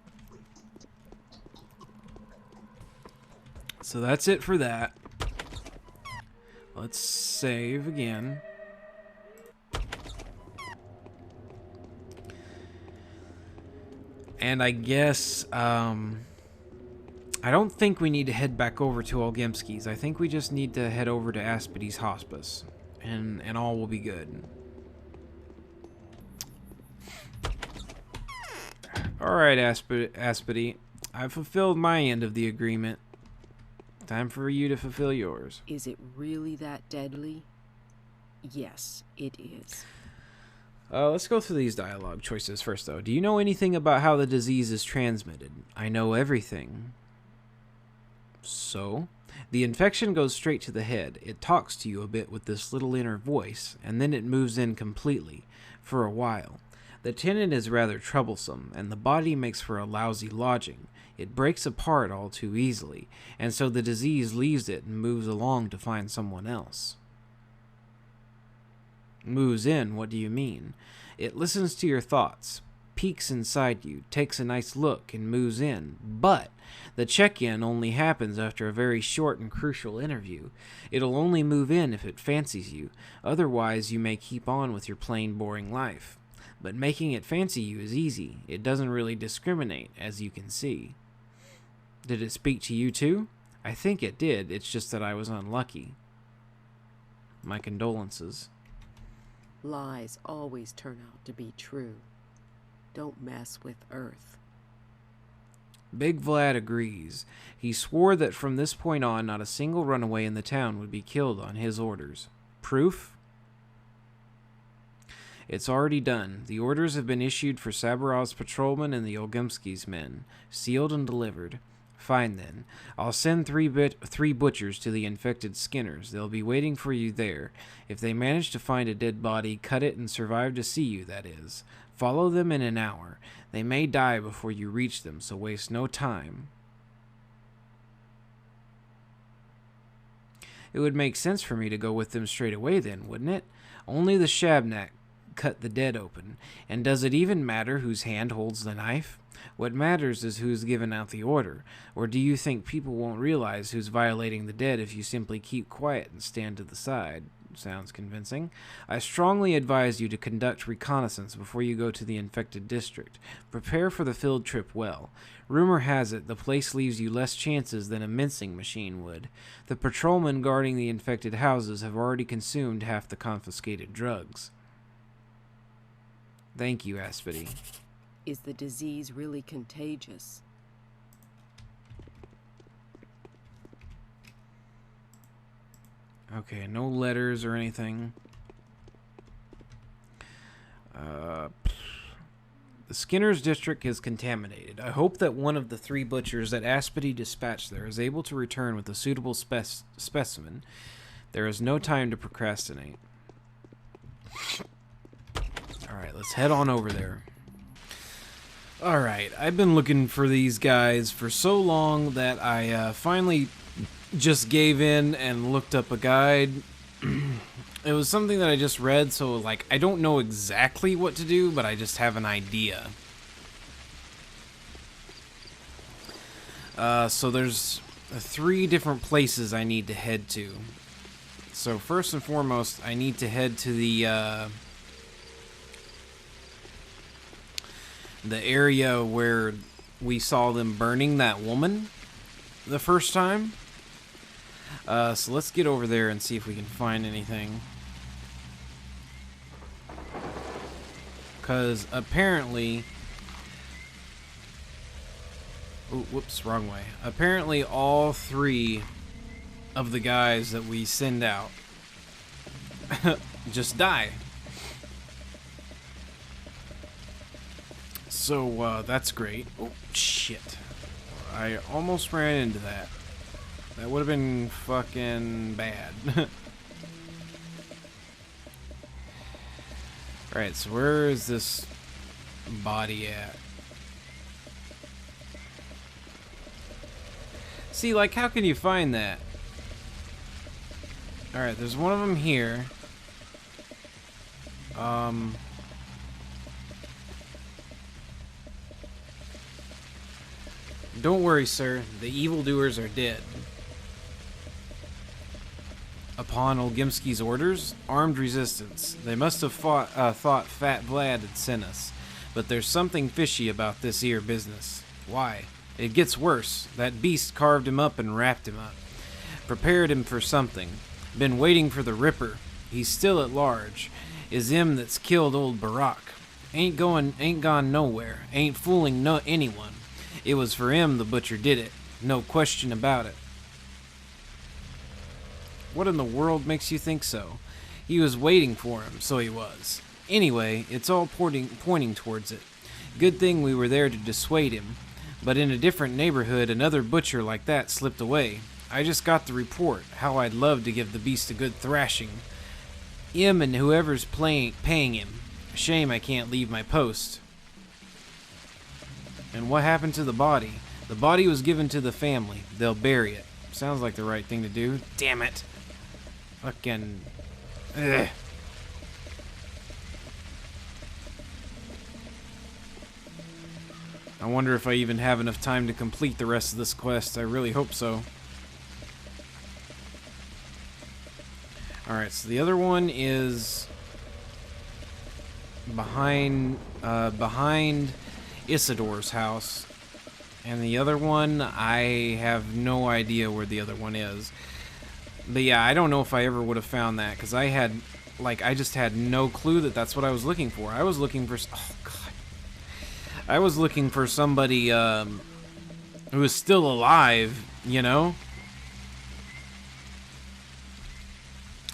So that's it for that. Let's save again. And I guess, I don't think we need to head back over to Olgimsky's. I think we just need to head over to Aspidy's hospice, and all will be good. Alright, Aspidy. I've fulfilled my end of the agreement. Time for you to fulfill yours. Is it really that deadly? Yes, it is. Let's go through these dialogue choices first, though. Do you know anything about how the disease is transmitted? I know everything. So? The infection goes straight to the head. It talks to you a bit with this little inner voice, and then it moves in completely, for a while. The tenant is rather troublesome, and the body makes for a lousy lodging. It breaks apart all too easily, and so the disease leaves it and moves along to find someone else. Moves in, what do you mean? It listens to your thoughts, peeks inside you, takes a nice look, and moves in. But the check-in only happens after a very short and crucial interview. It'll only move in if it fancies you. Otherwise, you may keep on with your plain, boring life. But making it fancy you is easy. It doesn't really discriminate, as you can see. Did it speak to you too? I think it did. It's just that I was unlucky. My condolences. Lies always turn out to be true. Don't mess with Earth. Big Vlad agrees. He swore that from this point on, not a single runaway in the town would be killed on his orders. Proof? It's already done. The orders have been issued for Sabarov's patrolmen and the Olgumski's men. Sealed and delivered. Fine, then. I'll send three butchers to the infected Skinners. They'll be waiting for you there. If they manage to find a dead body, cut it and survive to see you, that is. Follow them in an hour. They may die before you reach them, so waste no time. It would make sense for me to go with them straight away then, wouldn't it? Only the Shabnak cut the dead open. And does it even matter whose hand holds the knife? What matters is who's given out the order. Or do you think people won't realize who's violating the dead if you simply keep quiet and stand to the side? Sounds convincing. I strongly advise you to conduct reconnaissance before you go to the infected district. Prepare for the field trip well. Rumor has it the place leaves you less chances than a mincing machine would. The patrolmen guarding the infected houses have already consumed half the confiscated drugs. Thank you, Aspity. Is the disease really contagious? Okay, no letters or anything. The Skinner's district is contaminated. I hope that one of the 3 butchers that Aspity dispatched there is able to return with a suitable specimen. There is no time to procrastinate. Alright, let's head on over there. Alright, I've been looking for these guys for so long that I finally just gave in and looked up a guide. It was something that I just read, so like I don't know exactly what to do, but I just have an idea. So there's 3 different places I need to head to. So first and foremost, I need to head to the area where we saw them burning that woman the first time. So let's get over there and see if we can find anything. Because apparently... Ooh, whoops, wrong way. Apparently all 3 of the guys that we send out just die. So, that's great. Oh, shit. I almost ran into that. That would have been fucking bad. Alright, so where is this body at? See, like, how can you find that? Alright, there's one of them here. Don't worry, sir. The evildoers are dead. Upon Olgimski's orders, armed resistance. They must have thought Fat Vlad had sent us. But there's something fishy about this here business. Why? It gets worse. That beast carved him up and wrapped him up. Prepared him for something. Been waiting for the Ripper. He's still at large. Is him that's killed old Barak. Ain't gone nowhere. Ain't fooling anyone. It was for him the butcher did it. No question about it. What in the world makes you think so? He was waiting for him, so he was. Anyway, it's all pointing towards it. Good thing we were there to dissuade him. But in a different neighborhood, another butcher like that slipped away. I just got the report. How I'd love to give the beast a good thrashing. Him and whoever's paying him. Shame I can't leave my post. And what happened to the body? The body was given to the family. They'll bury it. Sounds like the right thing to do. Damn it. Fucking... Ugh. I wonder if I even have enough time to complete the rest of this quest. I really hope so. Alright, so the other one is... behind Isidore's house. And the other one, I have no idea where the other one is. But yeah, I don't know if I ever would have found that, because I just had no clue that that's what I was looking for. I was looking for... Oh, God. I was looking for somebody who was still alive, you know?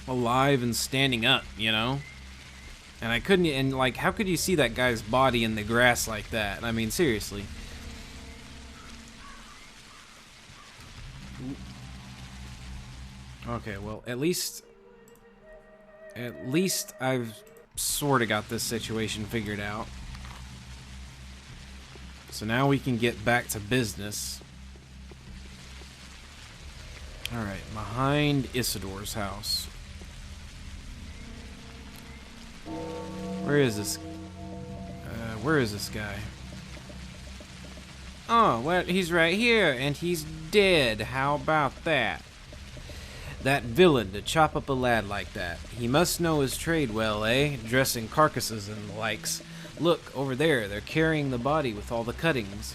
Alive and standing up, you know? And I couldn't, and like, how could you see that guy's body in the grass like that? I mean, seriously. Okay, well, at least I've sort of got this situation figured out. So now we can get back to business. Alright, behind Isidore's house. Where is this? Where is this guy? Oh, well, he's right here, and he's dead. How about that? That villain to chop up a lad like that. He must know his trade well, eh? Dressing carcasses and the likes. Look, over there, they're carrying the body with all the cuttings.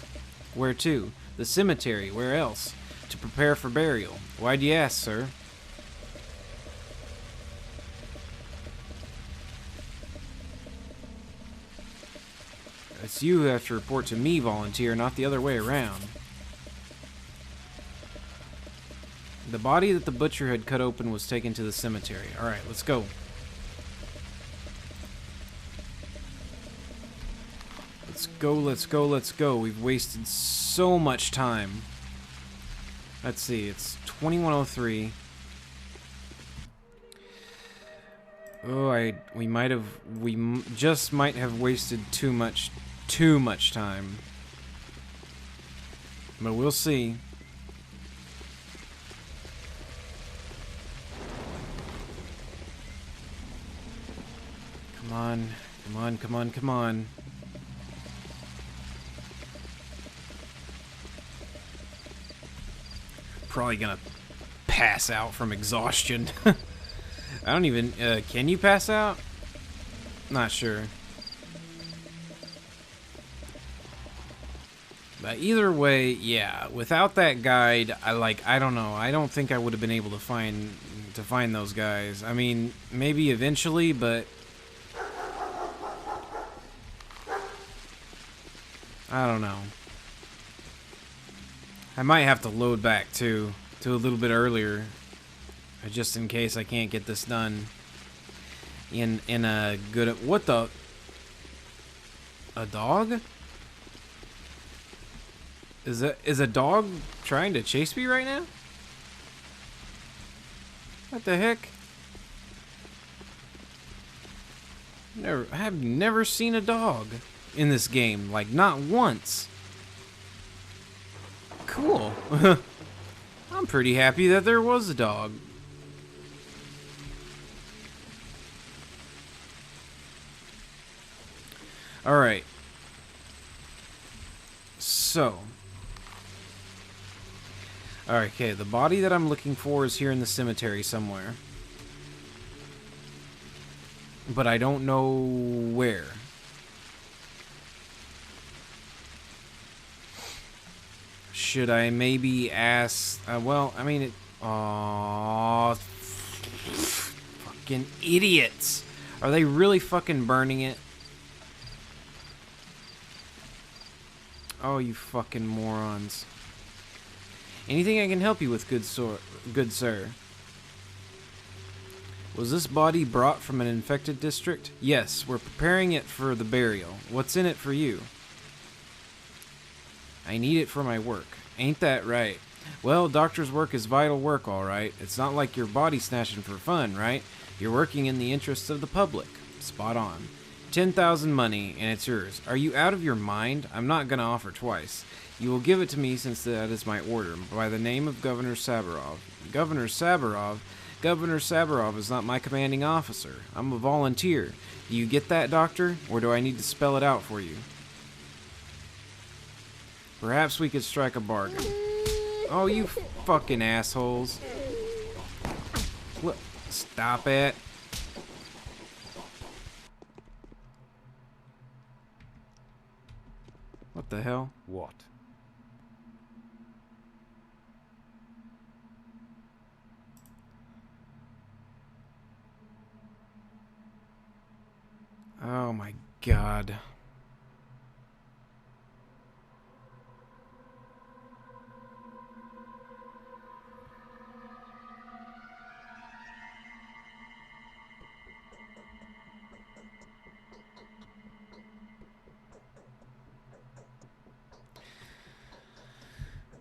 Where to? The cemetery. Where else? To prepare for burial. Why'd you ask, sir? It's you who have to report to me, volunteer, not the other way around. The body that the butcher had cut open was taken to the cemetery. Alright, let's go. Let's go, let's go, let's go. We've wasted so much time. Let's see, it's 21:03. Oh, we just might have wasted too much time. But we'll see. Come on, come on, come on, come on. Probably gonna pass out from exhaustion. I don't even, can you pass out? Not sure. But either way, yeah, without that guide, I don't know. I don't think I would have been able to find those guys. I mean, maybe eventually, but I don't know. I might have to load back to a little bit earlier, just in case I can't get this done in a good. What the? A dog? Is a dog trying to chase me right now? What the heck? I have never seen a dog in this game, like not once. Cool. I'm pretty happy that there was a dog. Alright. So. Alright, okay, the body that I'm looking for is here in the cemetery somewhere. But I don't know where. Should I maybe ask... well, I mean... Aww... Fucking idiots! Are they really fucking burning it? Oh, you fucking morons. Anything I can help you with, good sir? Was this body brought from an infected district? Yes, we're preparing it for the burial. What's in it for you? I need it for my work. Ain't that right? Well, doctor's work is vital work, all right. It's not like you're body snatching for fun, right? You're working in the interests of the public. Spot on. 10,000 money, and it's yours. Are you out of your mind? I'm not gonna offer twice. You will give it to me since that is my order, by the name of Governor Saburov. Governor Saburov? Governor Saburov is not my commanding officer. I'm a volunteer. Do you get that, doctor? Or do I need to spell it out for you? Perhaps we could strike a bargain. Oh, you fucking assholes. What? Stop it. What the hell? What? Oh my god.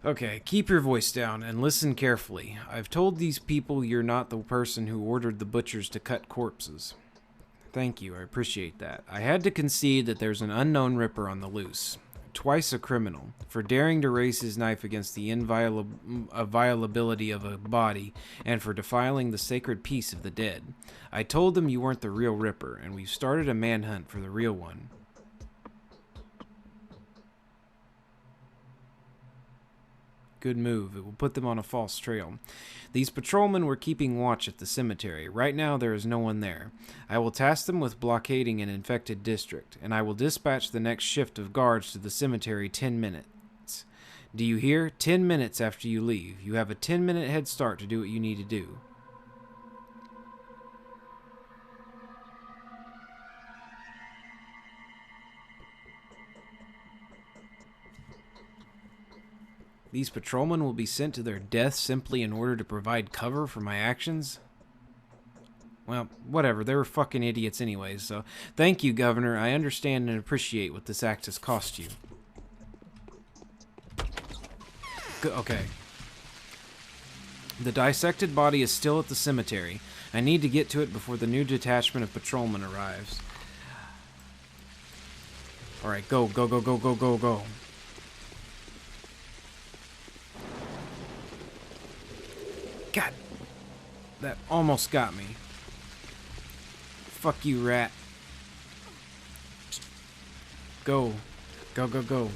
Okay, keep your voice down and listen carefully. I've told these people you're not the person who ordered the butchers to cut corpses. Thank you, I appreciate that. I had to concede that there's an unknown Ripper on the loose. Twice a criminal, for daring to raise his knife against the inviolability of a body, and for defiling the sacred peace of the dead. I told them you weren't the real Ripper, and we've started a manhunt for the real one. Good move. It will put them on a false trail. These patrolmen were keeping watch at the cemetery. Right now there is no one there. I will task them with blockading an infected district, and I will dispatch the next shift of guards to the cemetery 10 minutes. Do you hear? 10 minutes after you leave. You have a 10-minute head start to do what you need to do. These patrolmen will be sent to their death simply in order to provide cover for my actions? Well, whatever. They were fucking idiots anyways, so thank you, Governor. I understand and appreciate what this act has cost you. Okay. The dissected body is still at the cemetery. I need to get to it before the new detachment of patrolmen arrives. Alright, go, go, go, go, go, go, go. God, that almost got me. Fuck you, rat. Go. Go, go, go.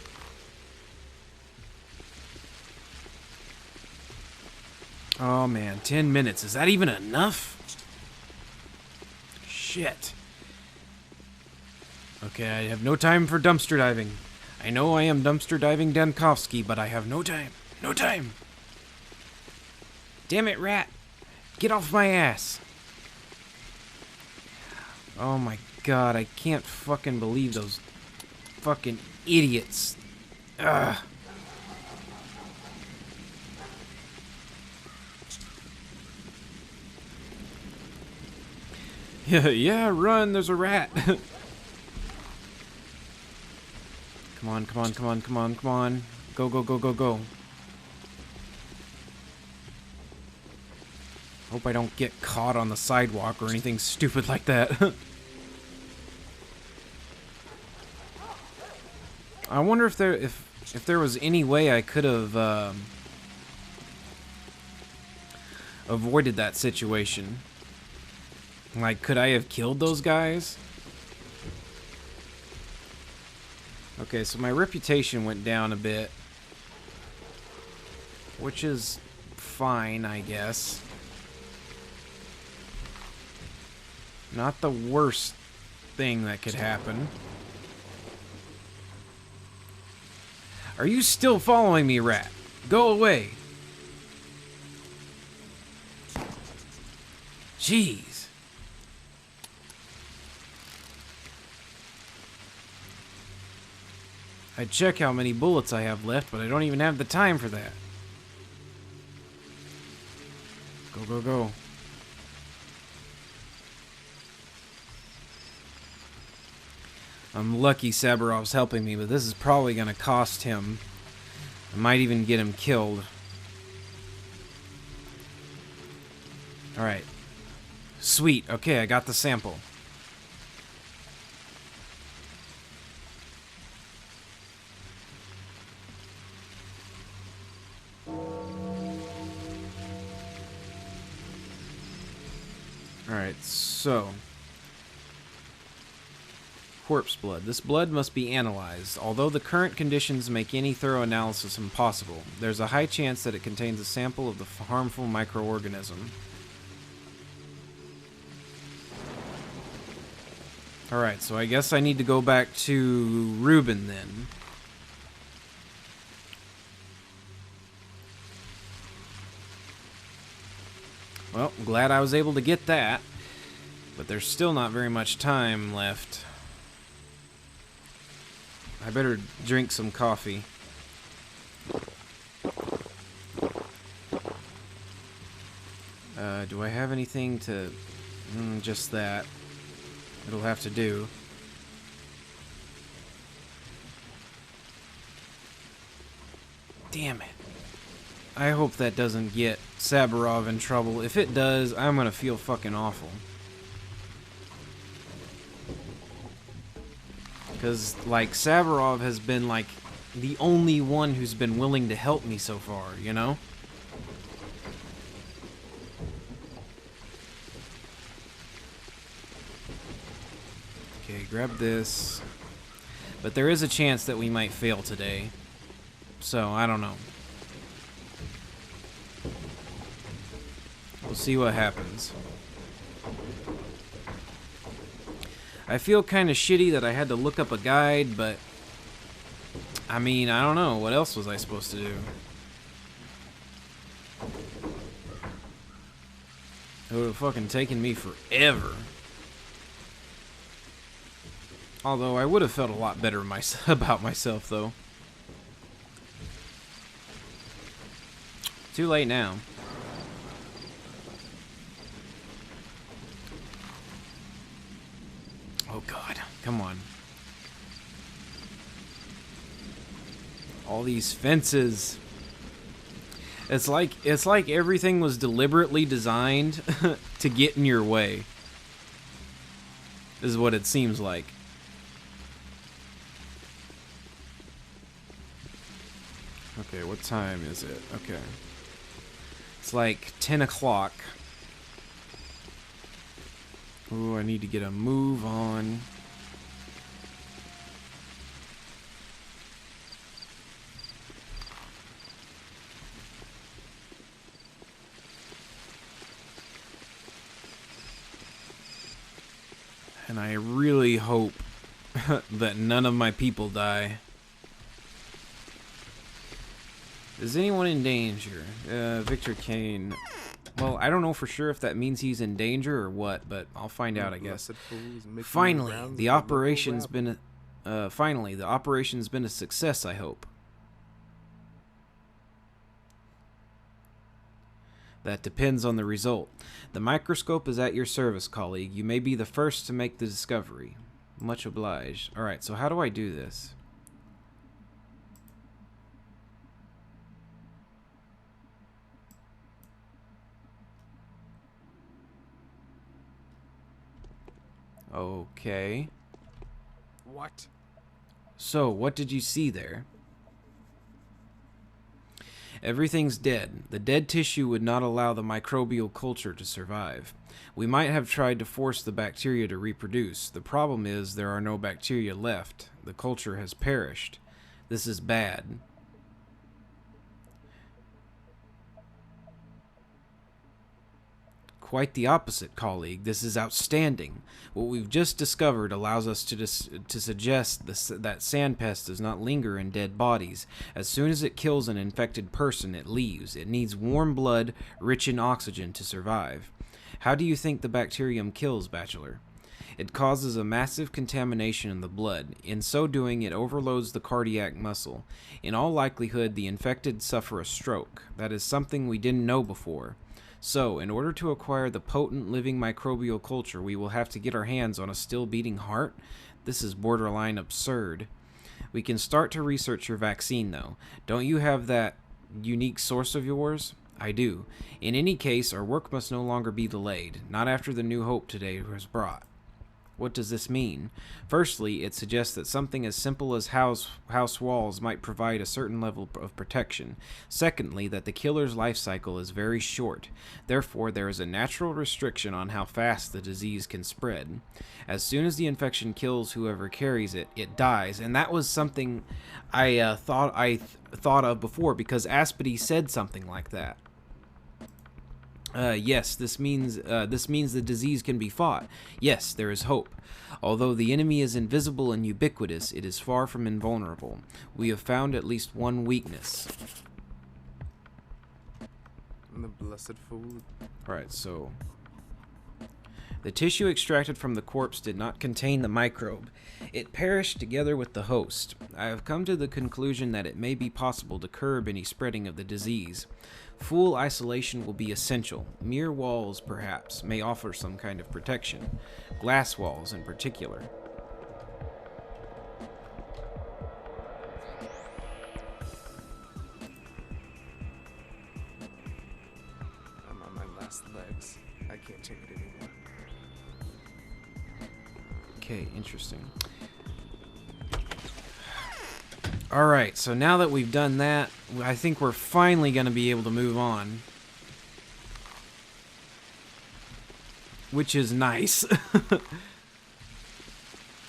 Oh, man. 10 minutes. Is that even enough? Shit. Okay, I have no time for dumpster diving. I know I am dumpster diving Dankovsky, but I have no time. No time. Damn it, rat. Get off my ass. Oh my god, I can't fucking believe those fucking idiots. Ugh. Yeah, run, there's a rat. Come on, come on, come on, come on, come on. Go, go, go, go, go. Hope I don't get caught on the sidewalk or anything stupid like that. I wonder if there was any way I could have avoided that situation. Like, could I have killed those guys? Okay, so my reputation went down a bit, which is fine, I guess. Not the worst thing that could happen. Are you still following me, rat? Go away. Jeez. I'd check how many bullets I have left, but I don't even have the time for that. Go, go, go. I'm lucky Sabarov's helping me, but this is probably going to cost him. I might even get him killed. Alright. Sweet. Okay, I got the sample. Alright, so... corpse blood. This blood must be analyzed. Although the current conditions make any thorough analysis impossible, there's a high chance that it contains a sample of the harmful microorganism. Alright, so I guess I need to go back to Reuben then. Well, I'm glad I was able to get that, but there's still not very much time left. I better drink some coffee. Do I have anything to... just that. It'll have to do. Damn it. I hope that doesn't get Saburov in trouble. If it does, I'm gonna feel fucking awful. Because, like, Saburov has been, like, the only one who's been willing to help me so far, you know? Okay, grab this. But there is a chance that we might fail today. So, I don't know. We'll see what happens. I feel kind of shitty that I had to look up a guide, but I mean, I don't know. What else was I supposed to do? It would have fucking taken me forever. Although I would have felt a lot better about myself, though. Too late now. Oh God, come on. All these fences. It's like everything was deliberately designed to get in your way. Is what it seems like. Okay, what time is it? Okay. It's like 10 o'clock. Ooh, I need to get a move on. And I really hope that none of my people die. Is anyone in danger? Victor Kane. Well, I don't know for sure if that means he's in danger or what, but I'll find out, I guess. Finally, the operation's been a success, I hope. That depends on the result. The microscope is at your service, colleague. You may be the first to make the discovery. Much obliged. Alright, so how do I do this? Okay. What? So, what did you see there? Everything's dead. The dead tissue would not allow the microbial culture to survive. We might have tried to force the bacteria to reproduce. The problem is there are no bacteria left. The culture has perished. This is bad. Quite the opposite, colleague. This is outstanding. What we've just discovered allows us to suggest that sandpest does not linger in dead bodies. As soon as it kills an infected person, it leaves. It needs warm blood, rich in oxygen, to survive. How do you think the bacterium kills, Bachelor? It causes a massive contamination in the blood. In so doing, it overloads the cardiac muscle. In all likelihood, the infected suffer a stroke. That is something we didn't know before. So, in order to acquire the potent living microbial culture, we will have to get our hands on a still beating heart? This is borderline absurd. We can start to research your vaccine, though. Don't you have that unique source of yours? I do. In any case, our work must no longer be delayed, not after the new hope today was brought. What does this mean? Firstly, it suggests that something as simple as house walls might provide a certain level of protection. Secondly, that the killer's life cycle is very short. Therefore, there is a natural restriction on how fast the disease can spread. As soon as the infection kills whoever carries it, it dies. And that was something I thought of before, because Aspedy said something like that. Yes, this means the disease can be fought. Yes, there is hope. Although the enemy is invisible and ubiquitous, it is far from invulnerable. We have found at least one weakness. The blessed food. Alright, so the tissue extracted from the corpse did not contain the microbe. It perished together with the host. I have come to the conclusion that it may be possible to curb any spreading of the disease. Full isolation will be essential. Mere walls, perhaps, may offer some kind of protection. Glass walls, in particular. Thanks. I can't take it anymore. Okay, interesting. Alright, so now that we've done that, I think we're finally going to be able to move on. Which is nice.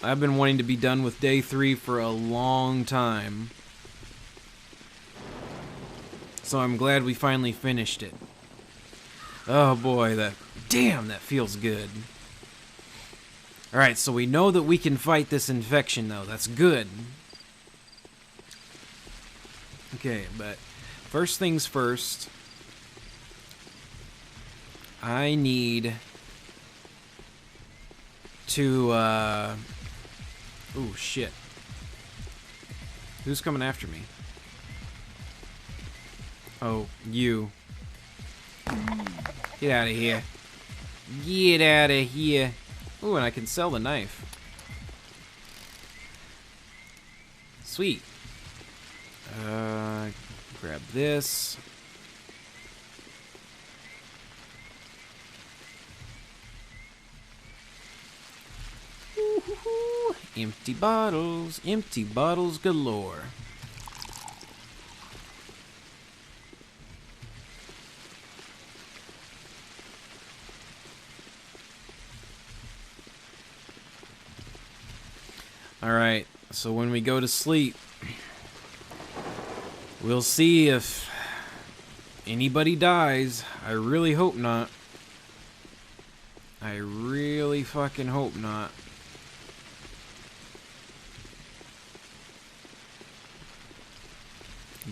I've been wanting to be done with day 3 for a long time. So I'm glad we finally finished it. Oh boy, that feels good. Alright, so we know that we can fight this infection though. That's good. Okay, but first things first. I need to, oh, shit. Who's coming after me? Oh, you. Get out of here. Get out of here. Ooh, and I can sell the knife. Sweet. Grab this. Ooh, empty bottles galore. Alright, so when we go to sleep, we'll see if anybody dies. I really hope not. I really fucking hope not.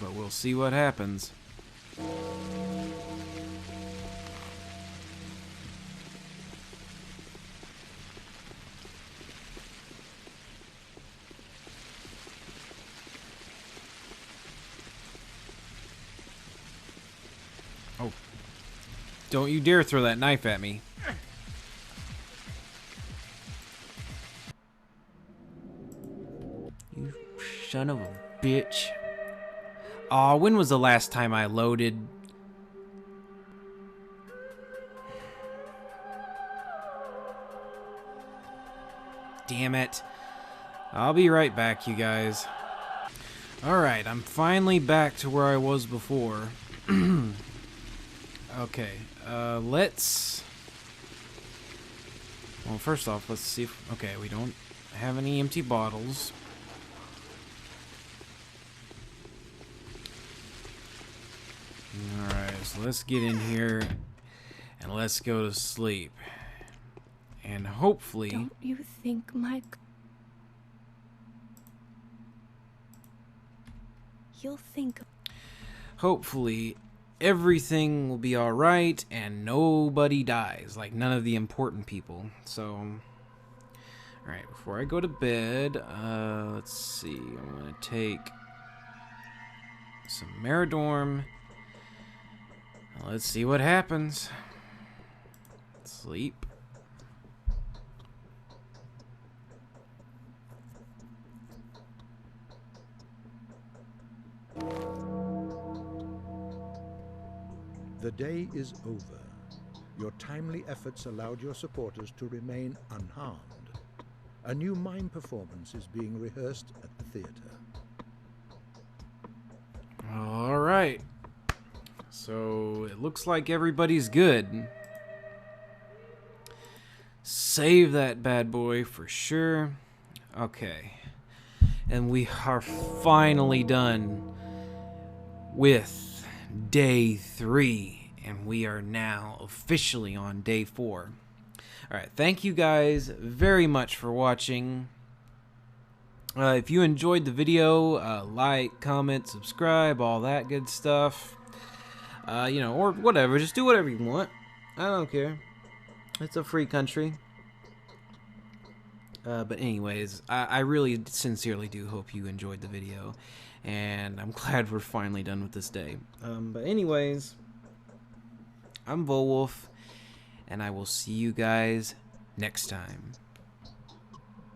But we'll see what happens. Oh. Don't you dare throw that knife at me. You son of a bitch. Aw, when was the last time I loaded? Damn it. I'll be right back, you guys. Alright, I'm finally back to where I was before. Okay, let's... Well, first off, let's see if... Okay, we don't have any empty bottles. Alright, so let's get in here and let's go to sleep. And hopefully... Don't you think, Mike? You'll think... Hopefully, everything will be alright and nobody dies. Like, none of the important people. So... Alright, before I go to bed, let's see. I'm going to take some Meridorm. Let's see what happens. Sleep. The day is over. Your timely efforts allowed your supporters to remain unharmed. A new mime performance is being rehearsed at the theater. All right. So it looks like everybody's good. Save that bad boy for sure. Okay. And we are finally done with day 3. And we are now officially on day 4. Alright, thank you guys very much for watching. If you enjoyed the video, like, comment, subscribe, all that good stuff. You know, or whatever. Just do whatever you want. I don't care. It's a free country. But anyways, I really sincerely do hope you enjoyed the video. And I'm glad we're finally done with this day. But anyways, I'm Volwolf. And I will see you guys next time.